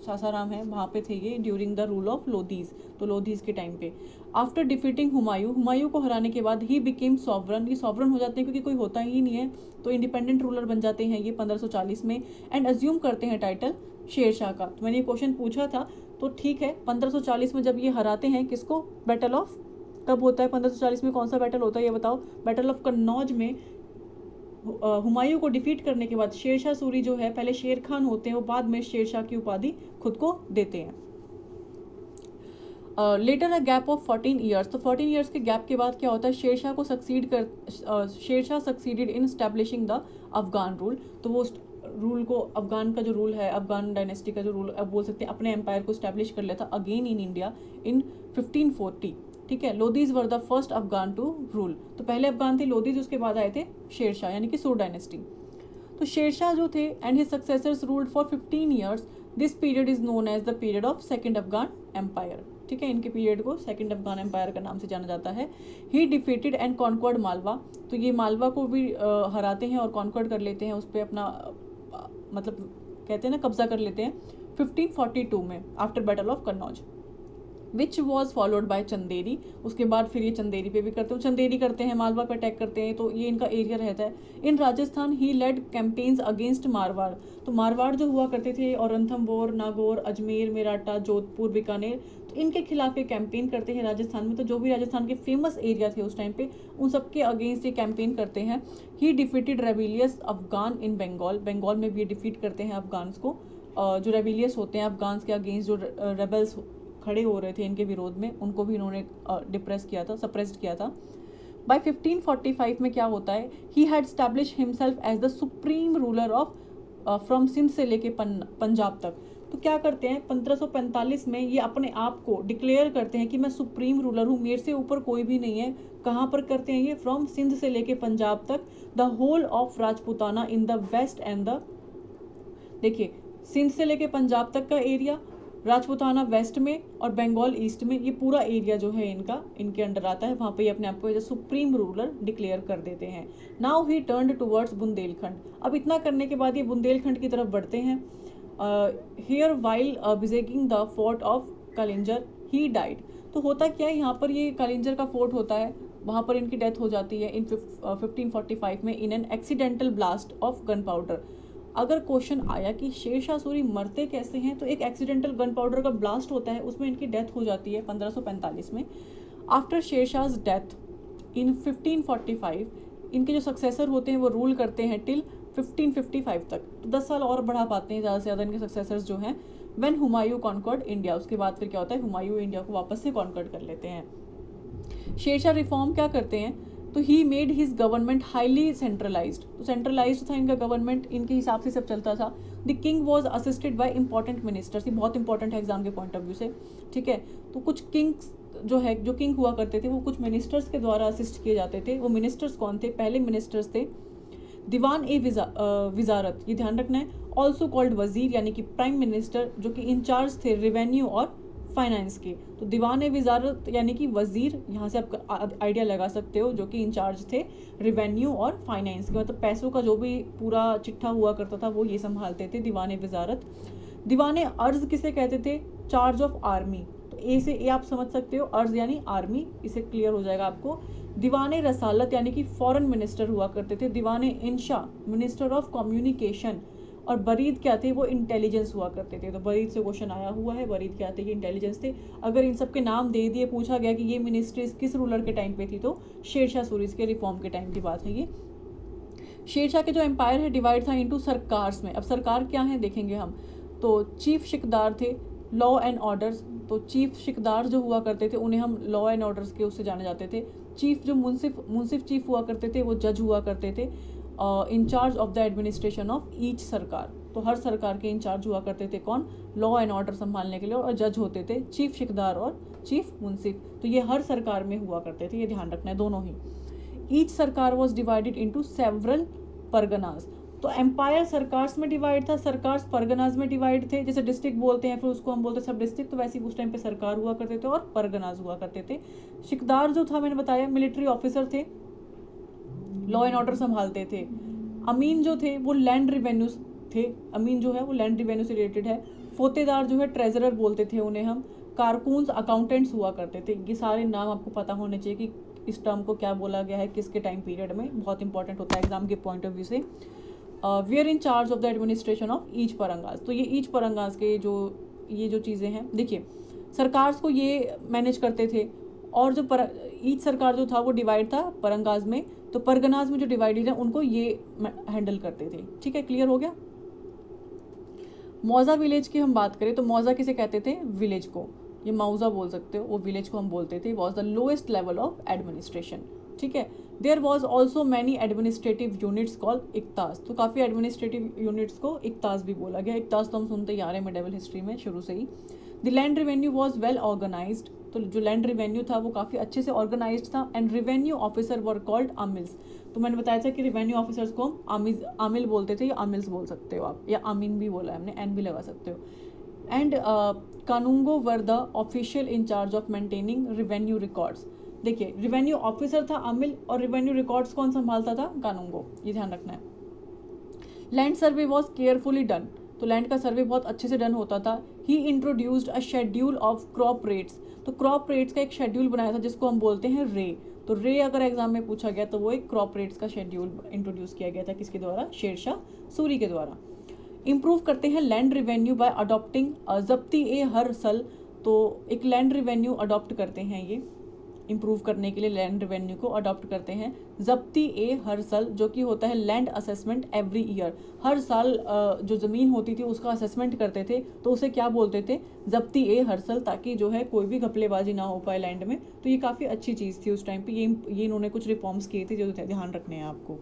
सासाराम है वहाँ पे थे ये during the rule of Lodhi's. तो लोधीज के टाइम पे आफ्टर डिफीटिंग हुमायूं, हुमायूं को हराने के बाद ही बिकेम सॉवरन, ये सॉवरन हो जाते हैं क्योंकि कोई होता ही नहीं है, तो इंडिपेंडेंट रूलर बन जाते हैं ये 1540 में। एंड अज्यूम करते हैं टाइटल शेरशाह का। तो मैंने ये क्वेश्चन पूछा था, तो ठीक है, 1540 में जब ये हराते हैं किसको, बैटल ऑफ, कब होता है 1540 में, कौन सा बैटल होता है ये बताओ, बैटल ऑफ कन्नौज में। हुमायूं को डिफीट करने के बाद शेरशाह सूरी जो है, पहले शेर खान होते हैं, वो बाद में शेरशाह की उपाधि खुद को देते हैं। Later a gap of 14 years, तो 14 ईयर्स के गैप के बाद क्या होता है, शेरशाह को Shershah succeeded in establishing the Afghan rule. तो वो रूल को, अफगान का जो रूल है, अफगान डायनेस्टी का जो रूल, अब बोल सकते हैं अपने एम्पायर को स्टैब्लिश कर लेता अगेन इन इंडिया इन 1540। ठीक है, Lodis were the first Afghan to rule. तो पहले अफगान थे लोधीज, उसके बाद आए थे शेरशाह यानी कि सुर डायनेस्टी। तो शेरशाह जो थे and his successors ruled for 15 years. This period is known as the period of second Afghan empire. ठीक है, इनके पीरियड को सेकेंड अफगान एम्पायर का नाम से जाना जाता है। He defeated and conquered Malwa. तो ये मालवा को भी हराते हैं और कॉन्क्वर्ड कर लेते हैं, उस पर अपना मतलब कहते हैं ना कब्जा कर लेते हैं 1542 में after battle of Kannauj, which was followed by Chanderi. उसके बाद फिर ये चंदेरी पे भी करते हैं, चंदेरी करते हैं, मालवा पे अटैक करते हैं, तो ये इनका एरिया रहता है। इन राजस्थान ही लेड कैंपेन्स अगेंस्ट मारवाड़। तो मारवाड़ जो हुआ करते थे, और रणथंभौर, नागौर, अजमेर, मेरठ, जोधपुर, बीकानेर, तो इनके खिलाफ ये कैंपेन करते हैं राजस्थान में। तो जो भी राजस्थान के फेमस एरिया थे उस टाइम पे, उन सबके अगेंस्ट ये कैंपेन करते हैं। ही डिफीटेड रेबिलियस अफगान इन बंगाल। बंगाल में भी ये डिफीट करते हैं अफगान्स को, जो रेबिलियस होते हैं अफगान्स के अगेंस्ट, जो रेबल्स खड़े हो रहे थे इनके विरोध में, उनको भी इन्होंने डिप्रेस किया था, सप्रेस्ड किया था। बाय 1545 में क्या होता है, he had established himself as the supreme ruler of from Sindh से लेके पंजाब तक। तो क्या करते हैं 1545 में ये अपने आप को डिक्लेयर करते हैं कि मैं सुप्रीम रूलर हूँ, मेरे से ऊपर कोई भी नहीं है। कहाँ पर करते हैं ये, फ्रॉम सिंध से लेके पंजाब तक, the whole of Rajputana in the west and the, देखिए सिंध से लेके पंजाब तक का एरिया, राजपूताना वेस्ट में और बंगाल ईस्ट में, ये पूरा एरिया जो है इनका, इनके अंडर आता है। वहाँ पे अपने आप को एज सुप्रीम रूलर डिक्लेयर कर देते हैं। Now he turned towards Bundelkhand. अब इतना करने के बाद ये बुंदेलखंड की तरफ बढ़ते हैं। Here while besieging the fort of Kalinjar he died. तो होता क्या है यहाँ पर, ये कलिंजर का फोर्ट होता है, वहाँ पर इनकी डेथ हो जाती है इन 1545 में in an accidental blast of gun powder. अगर क्वेश्चन आया कि शेरशाह सूरी मरते कैसे हैं, तो एक एक्सीडेंटल गन पाउडर का ब्लास्ट होता है, उसमें इनकी डेथ हो जाती है 1545 में। आफ्टर शेरशाह's डेथ इन 1545, इनके जो सक्सेसर होते हैं वो रूल करते हैं टिल 1555 तक, तो 10 साल और बढ़ा पाते हैं ज़्यादा से ज़्यादा इनके सक्सेसर्स जो हैं। व्हेन हुमायूं कॉन्कर्ड इंडिया, उसके बाद फिर क्या होता है, हुमायूं इंडिया को वापस से कॉन्कर्ड कर लेते हैं। शेरशाह रिफॉर्म क्या करते हैं, तो he made his government highly centralised. तो सेंट्रलाइज्ड था इनका गवर्नमेंट, इनके हिसाब से सब चलता था। The king was assisted by important ministers. ये बहुत इंपॉर्टेंट है एग्जाम के पॉइंट ऑफ व्यू से, ठीक है। तो कुछ किंग्स जो है, जो किंग हुआ करते थे, वो कुछ मिनिस्टर्स के द्वारा असिस्ट किए जाते थे। वो मिनिस्टर्स कौन थे, पहले मिनिस्टर्स थे दीवान ए विजारत, ये ध्यान रखना है, ऑल्सो कॉल्ड वजीर, यानी कि प्राइम मिनिस्टर, जो कि इंचार्ज थे रेवेन्यू और फाइनेंस के। तो दीवान ए विजारत यानी कि वजीर, यहाँ से आप आइडिया लगा सकते हो, जो कि इंचार्ज थे रेवेन्यू और फाइनेंस के, मतलब पैसों का जो भी पूरा चिट्ठा हुआ करता था वो ये संभालते थे, दीवान ए विजारत। दीवान अर्ज किसे कहते थे, चार्ज ऑफ आर्मी। तो ए से ए आप समझ सकते हो, अर्ज यानी आर्मी, इसे क्लियर हो जाएगा आपको। दीवान रसालत यानी कि फॉरेन मिनिस्टर हुआ करते थे। दीवान इंशा मिनिस्टर ऑफ कम्युनिकेशन। और बरीद क्या थे, वो इंटेलिजेंस हुआ करते थे। तो बरीद से क्वेश्चन आया हुआ है, बरीद क्या थे, ये इंटेलिजेंस थे। अगर इन सबके नाम दे दिए, पूछा गया कि ये मिनिस्ट्रीज किस रूलर के टाइम पे थी, तो शेरशाह सूरी के रिफॉर्म के टाइम की बात है ये। शेरशाह के जो एम्पायर है डिवाइड था इनटू सरकार्स में। अब सरकार क्या है देखेंगे हम, तो चीफ शिकदार थे, लॉ एंड ऑर्डर्स। तो चीफ शिकदार जो हुआ करते थे उन्हें हम लॉ एंड ऑर्डर्स के उससे जाने जाते थे। चीफ जो मुंसिफ चीफ हुआ करते थे वो जज हुआ करते थे, incharge of the administration of each sarkar. तो हर सरकार के इंचार्ज हुआ करते थे कौन, लॉ एंड ऑर्डर संभालने के लिए, और जज होते थे चीफ शिकदार और चीफ मुंसिफ। तो ये हर सरकार में हुआ करते थे, ये ध्यान रखना है दोनों ही। ईच सरकार was divided into several Parganas. तो एम्पायर सरकार्स में डिवाइड था, सरकार्स परगनाज में डिवाइड थे। जैसे डिस्ट्रिक्ट बोलते हैं फिर उसको हम बोलते हैं सब डिस्ट्रिक्ट, तो वैसे ही उस टाइम पे सरकार हुआ करते थे और परगनाज हुआ करते थे। शिकदार जो था मैंने बताया मिलिट्री ऑफिसर थे, लॉ एंड ऑर्डर संभालते थे। अमीन जो थे वो लैंड रिवेन्यू थे, अमीन जो है वो लैंड रिवेन्यू से रिलेटेड है। फोतेदार जो है ट्रेजरर बोलते थे उन्हें हम। कारकून्स अकाउंटेंट्स हुआ करते थे। ये सारे नाम आपको पता होने चाहिए कि इस टर्म को क्या बोला गया है, किसके टाइम पीरियड में, बहुत इंपॉर्टेंट होता है एग्जाम के पॉइंट ऑफ व्यू से। We are in charge of the administration of each parganas. तो ये ईच परंगाज के ये जो चीज़ें हैं, देखिए सरकार को ये मैनेज करते थे, और जो ईच सरकार जो था वो डिवाइड था परंगाज में, तो परगनाज में जो डिवाइडेड है उनको ये हैंडल करते थे। ठीक है, क्लियर हो गया। मौजा विलेज की हम बात करें तो मौजा किसे कहते थे, विलेज को, ये मौजा बोल सकते हो, वो विलेज को हम बोलते थे। Was the lowest level of administration. ठीक है, there was also many administrative units called iqtas. तो काफ़ी एडमिनिस्ट्रेटिव यूनिट्स को इक्ताज भी बोला गया। इक्ताज तो हम सुनते ही आ रहे हैं मिडेवल हिस्ट्री में शुरू से ही। The land revenue was well organised. तो जो लैंड रिवेन्यू था वो काफ़ी अच्छे से ऑर्गेनाइज्ड था। And revenue officer were called amils. तो मैंने बताया था कि रिवेन्यू ऑफिसर्स को हम आमिल बोलते थे, या आमिल्स बोल सकते हो आप, या आमीन भी बोला है हमने, एन भी लगा सकते हो। And qanungo were the official incharge of maintaining revenue records. देखिए रिवेन्यू ऑफिसर था आमिल, और रिवेन्यू रिकॉर्ड्स कौन संभालता था, कानूंगो, ये ध्यान रखना है। Land survey was carefully done. तो लैंड का सर्वे बहुत अच्छे से डन होता था। He introduced a schedule of crop rates. तो क्रॉप रेट्स का एक शेड्यूल बनाया था जिसको हम बोलते हैं रे। तो रे अगर एग्जाम में पूछा गया तो वो एक क्रॉप रेट्स का शेड्यूल इंट्रोड्यूस किया गया था, किसके द्वारा, शेरशाह सूरी के द्वारा। इम्प्रूव करते हैं लैंड रिवेन्यू बाय अडॉप्टिंग जब्ती ए हर सल। तो एक लैंड रिवेन्यू अडॉप्ट करते हैं, ये इम्प्रूव करने के लिए लैंड रिवेन्यू को अडॉप्ट करते हैं। जब्ती ए हर साल, जो कि होता है लैंड असेसमेंट एवरी ईयर। हर साल जो ज़मीन होती थी उसका असेसमेंट करते थे, तो उसे क्या बोलते थे, जब्ती ए हर साल, ताकि जो है कोई भी घपलेबाजी ना हो पाए लैंड में। तो ये काफ़ी अच्छी चीज़ थी उस टाइम पे। ये इन्होंने कुछ रिफॉर्म्स किए थे जो ध्यान रखने हैं आपको।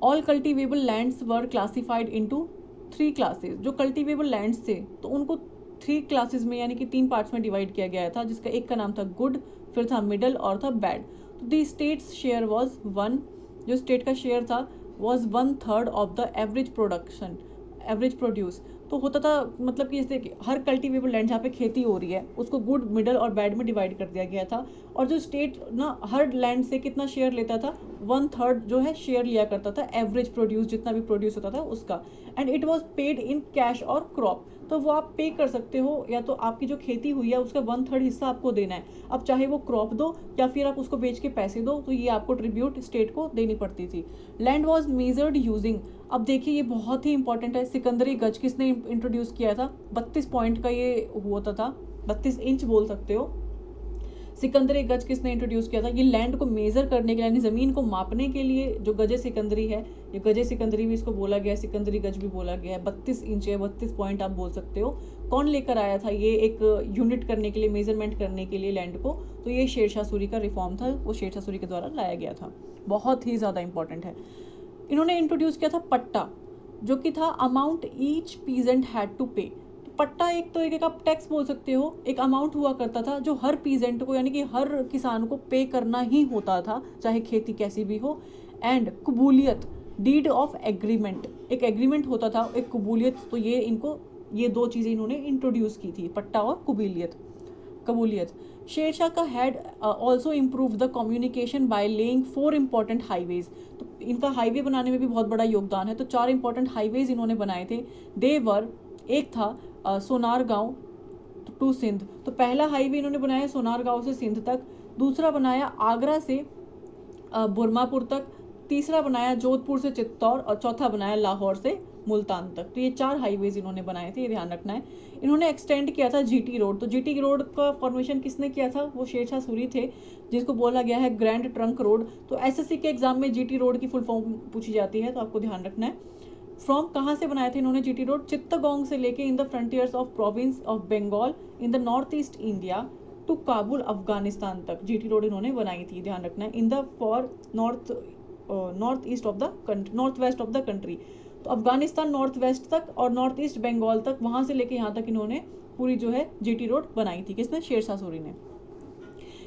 ऑल कल्टिवेबल लैंड्स वर क्लासिफाइड इनटू 3 क्लासेस। जो कल्टिवेबल लैंड्स थे तो उनको 3 क्लासेस में, यानी कि 3 पार्ट्स में डिवाइड किया गया था, जिसका एक का नाम था गुड, फिर था मिडल और था बैड। तो दी स्टेट्स शेयर वॉज 1। जो स्टेट का शेयर था was 1/3 of the average production, average produce. तो होता था मतलब कि जैसे हर कल्टिवेबल लैंड जहाँ पे खेती हो रही है उसको गुड, मिडल और बैड में डिवाइड कर दिया गया था। और जो स्टेट ना हर लैंड से कितना शेयर लेता था, 1/3 जो है शेयर लिया करता था एवरेज प्रोड्यूस, जितना भी प्रोड्यूस होता था उसका। And it was paid in cash और क्रॉप। तो वो आप पे कर सकते हो, या तो आपकी जो खेती हुई है उसका 1/3 हिस्सा आपको देना है। अब चाहे वो क्रॉप दो या फिर आप उसको बेच के पैसे दो, तो ये आपको ट्रिब्यूट स्टेट को देनी पड़ती थी। Land was measured using. अब देखिए ये बहुत ही इंपॉर्टेंट है, सिकंदरी गज किसने इंट्रोड्यूस किया था, 32 पॉइंट का ये होता था, 32 इंच बोल सकते हो। सिकंदरी गज किसने इंट्रोड्यूस किया था, ये लैंड को मेजर करने के लिए, यानी ज़मीन को मापने के लिए जो गजे सिकंदरी है, ये गजे सिकंदरी भी इसको बोला गया है, सिकंदरी गज भी बोला गया है। 32 इंच है, 32 पॉइंट आप बोल सकते हो। कौन लेकर आया था ये एक यूनिट करने के लिए, मेजरमेंट करने के लिए लैंड को, तो ये शेरशाह सूरी का रिफॉर्म था, वो शेरशाह सूरी के द्वारा लाया गया था। बहुत ही ज़्यादा इंपॉर्टेंट है। इन्होंने इंट्रोड्यूस किया था पट्टा, जो कि था amount each peasant had to pay. Patta एक तो एक आप टैक्स बोल सकते हो, एक अमाउंट हुआ करता था जो हर पीजेंट को, यानी कि हर किसान को पे करना ही होता था, चाहे खेती कैसी भी हो। एंड कबूलियत, डीड ऑफ एग्रीमेंट, एक एग्रीमेंट होता था, एक कबूलियत। तो ये 2 चीज़ें इन्होंने इंट्रोड्यूस की थी, पट्टा और कबूलियत। शेरशाह का had also improve the communication by laying 4 important highways. तो इनका हाईवे बनाने में भी बहुत बड़ा योगदान है। तो 4 इंपॉर्टेंट हाईवेज इन्होंने बनाए थे। देवर, एक था सोनार गांव टू सिंध। तो पहला हाईवे इन्होंने बनाया सोनार गांव से सिंध तक। दूसरा बनाया आगरा से बुरमापुर तक। तीसरा बनाया जोधपुर से चित्तौड़, और चौथा बनाया लाहौर से मुल्तान तक। तो ये 4 हाईवेज इन्होंने बनाए थे, ये ध्यान रखना है। इन्होंने एक्सटेंड किया था जीटी रोड। तो जीटी रोड का फॉर्मेशन किसने किया था, वो शेरशाह सूरी थे, जिसको बोला गया है ग्रैंड ट्रंक रोड। तो एसएससी के एग्जाम में जीटी रोड की फुल फॉर्म पूछी जाती है, तो आपको ध्यान रखना है। फ्रॉम कहाँ से बनाए थे इन्होंने जीटी रोड, चित्तगोंग से लेके in the frontiers of province of Bengal in the north east India to Kabul Afghanistan तक जीटी रोड इन्होंने बनाई थी, ध्यान रखना है। In the far north east of the country, north west of the country. तो अफगानिस्तान नॉर्थ वेस्ट तक और नॉर्थ ईस्ट बंगाल तक, वहाँ से लेके यहाँ तक इन्होंने पूरी जो है जीटी रोड बनाई थी। किसने? शेरशाह सूरी ने।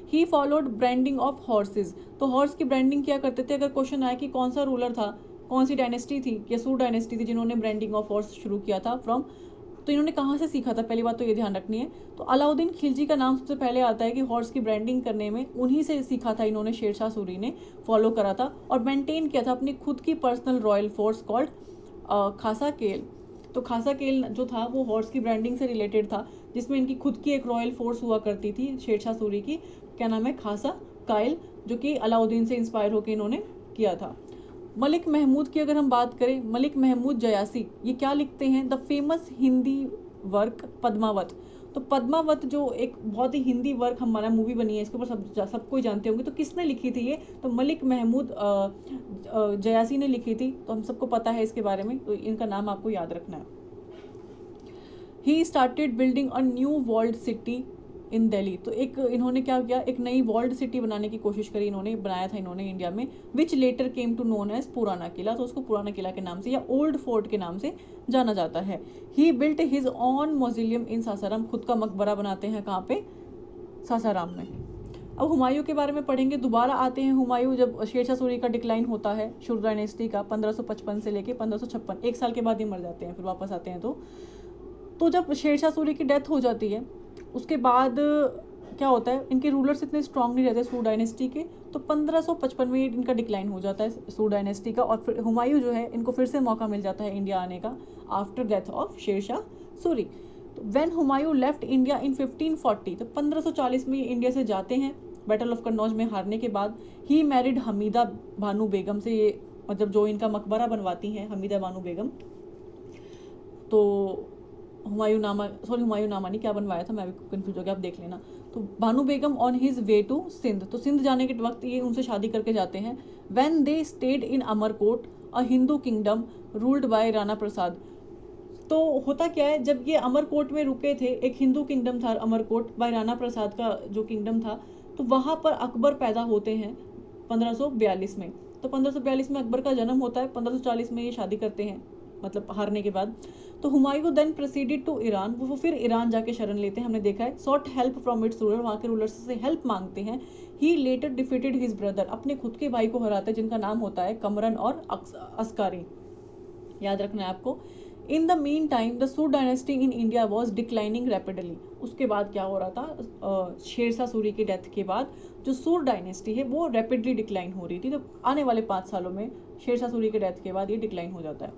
He followed branding of horse's, तो हॉर्स की ब्रांडिंग क्या करते थे? अगर क्वेश्चन आया कि कौन सा रूलर था, कौन सी डायनेस्टी थी, या सूर डायनेस्टी थी जिन्होंने ब्रांडिंग ऑफ हॉर्स शुरू किया था फ्रॉम, तो इन्होंने कहाँ से सीखा था? पहली बात तो ये ध्यान रखनी है। तो अलाउद्दीन खिलजी का नाम सबसे पहले आता है कि हॉर्स की ब्रांडिंग करने में उन्हीं से सीखा था इन्होंने, शेरशाह सूरी ने फॉलो करा था और मेंटेन किया था अपनी खुद की पर्सनल रॉयल फोर्स कॉल्ड खासा केल। तो खासा केल जो था वो हॉर्स की ब्रांडिंग से रिलेटेड था, जिसमें इनकी खुद की एक रॉयल फोर्स हुआ करती थी शेरशाह सूरी की, क्या नाम है? खासा कायल, जो कि अलाउद्दीन से इंस्पायर होकर इन्होंने किया था। मलिक महमूद की अगर हम बात करें, मलिक महमूद जयासी, ये क्या लिखते हैं? The famous Hindi work Padmavat. तो पद्मावत जो एक बहुत ही हिंदी वर्क, हमारा मूवी बनी है इसके ऊपर, सबको जानते होंगे। तो किसने लिखी थी ये? तो मलिक महमूद जयासी ने लिखी थी। तो हम सबको पता है इसके बारे में, तो इनका नाम आपको याद रखना है। He started building a new world city in Delhi, तो एक इन्होंने क्या किया? एक नई वर्ल्ड सिटी बनाने की कोशिश करी इन्होंने, बनाया था इन्होंने इंडिया में, which later came to known as Purana Qila. तो उसको पुराना किला के नाम से या ओल्ड फोर्ट के नाम से जाना जाता है। ही बिल्ट हिज ऑन मॉजिलियम इन सासाराम, खुद का मकबरा बनाते हैं कहाँ पे? सासाराम में। अब हुमायूं के बारे में पढ़ेंगे, दोबारा आते हैं हुमायूं जब शेरशाह सूरी का डिक्लाइन होता है, शुरू डायनेस्टी का 1555 से लेके 1556, एक साल के बाद ही मर जाते हैं, फिर वापस आते हैं। तो जब शेरशाह सूरी की डेथ हो जाती है, उसके बाद क्या होता है? इनके रूलर्स इतने स्ट्रांग नहीं रहते सूर डायनेस्टी के, तो 1555 में इनका डिक्लाइन हो जाता है सूर डायनेस्टी का, और फिर हुमायूं जो है, इनको फिर से मौका मिल जाता है इंडिया आने का after death of Sher Shah Suri. तो when Humayun left India in 1540, तो 1540 में इंडिया से जाते हैं बैटल ऑफ कन्नौज में हारने के बाद। ही मैरिड हमीदा बानो बेगम से, ये मतलब जो इनका मकबरा बनवाती हैं हमीदा बानो बेगम। तो हुमायूं नामा नहीं, क्या बनवाया था, मैं भी कंफ्यूज हो गया, आप देख लेना। तो Bano Begum on his way to Sindh, तो सिंध जाने के वक्त ये उनसे शादी करके जाते हैं। When they stayed in Amarkot a Hindu kingdom ruled by Rana Prasad, तो होता क्या है, जब ये अमरकोट में रुके थे, एक हिंदू किंगडम था अमरकोट, बाय राणा प्रसाद का जो किंगडम था, तो वहाँ पर अकबर पैदा होते हैं 1542 में। तो 1542 में अकबर का जन्म होता है, 1540 में ये शादी करते हैं, मतलब हारने के बाद। तो Humayun then proceeded to Iran, वो फिर ईरान जाके शरण लेते हैं, हमने देखा है। Sought help from its ruler, वहाँ के रूलर्स से हेल्प मांगते हैं। He later defeated his brother, अपने खुद के भाई को हराते हैं, जिनका नाम होता है कमरन और अस्कारी, याद रखना है आपको। In the meantime the Sur dynasty in India was declining rapidly, उसके बाद क्या हो रहा था? शेरशाह सूरी की डेथ के बाद जो सूर डायनेस्टी है वो रैपिडली डिक्लाइन हो रही थी। तो आने वाले 5 सालों में शेरशाह सूरी की डेथ के बाद ये डिक्लाइन हो जाता है।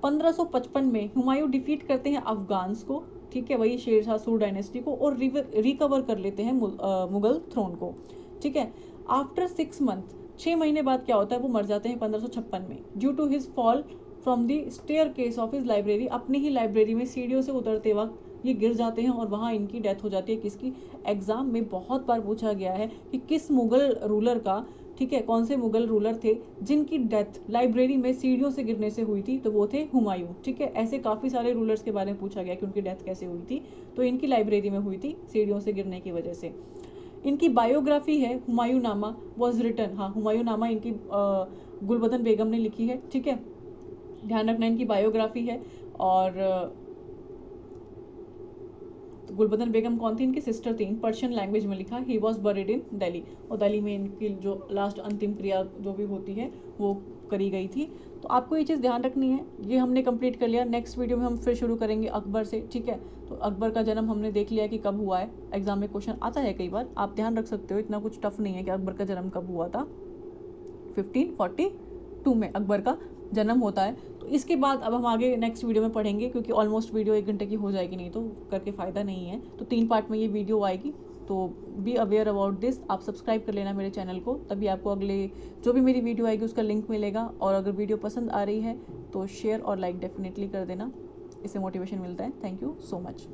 1555 में हुमायूं डिफीट करते हैं अफगान्स को, ठीक है, वही शेरशाह सूर डायनेस्टी को, और रिकवर कर लेते हैं मुगल थ्रोन को, ठीक है। आफ्टर 6 मंथ, 6 महीने बाद क्या होता है? वो मर जाते हैं 1556 में, due to his fall from the staircase of his library, अपनी ही लाइब्रेरी में सीढ़ियों से उतरते वक्त ये गिर जाते हैं और वहाँ इनकी डेथ हो जाती है। किसकी? एग्जाम में बहुत बार पूछा गया है कि किस मुगल रूलर का, ठीक है, कौन से मुगल रूलर थे जिनकी डेथ लाइब्रेरी में सीढ़ियों से गिरने से हुई थी? तो वो थे हुमायूं, ठीक है। ऐसे काफ़ी सारे रूलर्स के बारे में पूछा गया कि उनकी डेथ कैसे हुई थी, तो इनकी लाइब्रेरी में हुई थी सीढ़ियों से गिरने की वजह से। इनकी बायोग्राफी है हुमायूं नामा वॉज रिटन, हाँ, हुमायूं नामा इनकी गुलबदन बेगम ने लिखी है, ठीक है, ध्यान रखना इनकी बायोग्राफी है। और तो गुलबदन बेगम कौन थी? इनकी सिस्टर थी, इन पर्शियन लैंग्वेज में लिखा। ही वॉज बरीड इन दिल्ली, और दिल्ली में इनकी जो लास्ट अंतिम क्रिया जो भी होती है वो करी गई थी। तो आपको ये चीज़ ध्यान रखनी है। ये हमने कंप्लीट कर लिया, नेक्स्ट वीडियो में हम फिर शुरू करेंगे अकबर से, ठीक है। तो अकबर का जन्म हमने देख लिया कि कब हुआ है, एग्जाम में क्वेश्चन आता है कई बार, आप ध्यान रख सकते हो, इतना कुछ टफ नहीं है कि अकबर का जन्म कब हुआ था। 1542 में अकबर का जन्म होता है। तो इसके बाद अब हम आगे नेक्स्ट वीडियो में पढ़ेंगे, क्योंकि ऑलमोस्ट वीडियो 1 घंटे की हो जाएगी, नहीं तो करके फ़ायदा नहीं है। तो 3 पार्ट में ये वीडियो आएगी, तो बी अवेयर अबाउट दिस। आप सब्सक्राइब कर लेना मेरे चैनल को, तभी आपको अगले जो भी मेरी वीडियो आएगी उसका लिंक मिलेगा। और अगर वीडियो पसंद आ रही है तो शेयर और लाइक डेफिनेटली कर देना, इससे मोटिवेशन मिलता है। Thank you so much.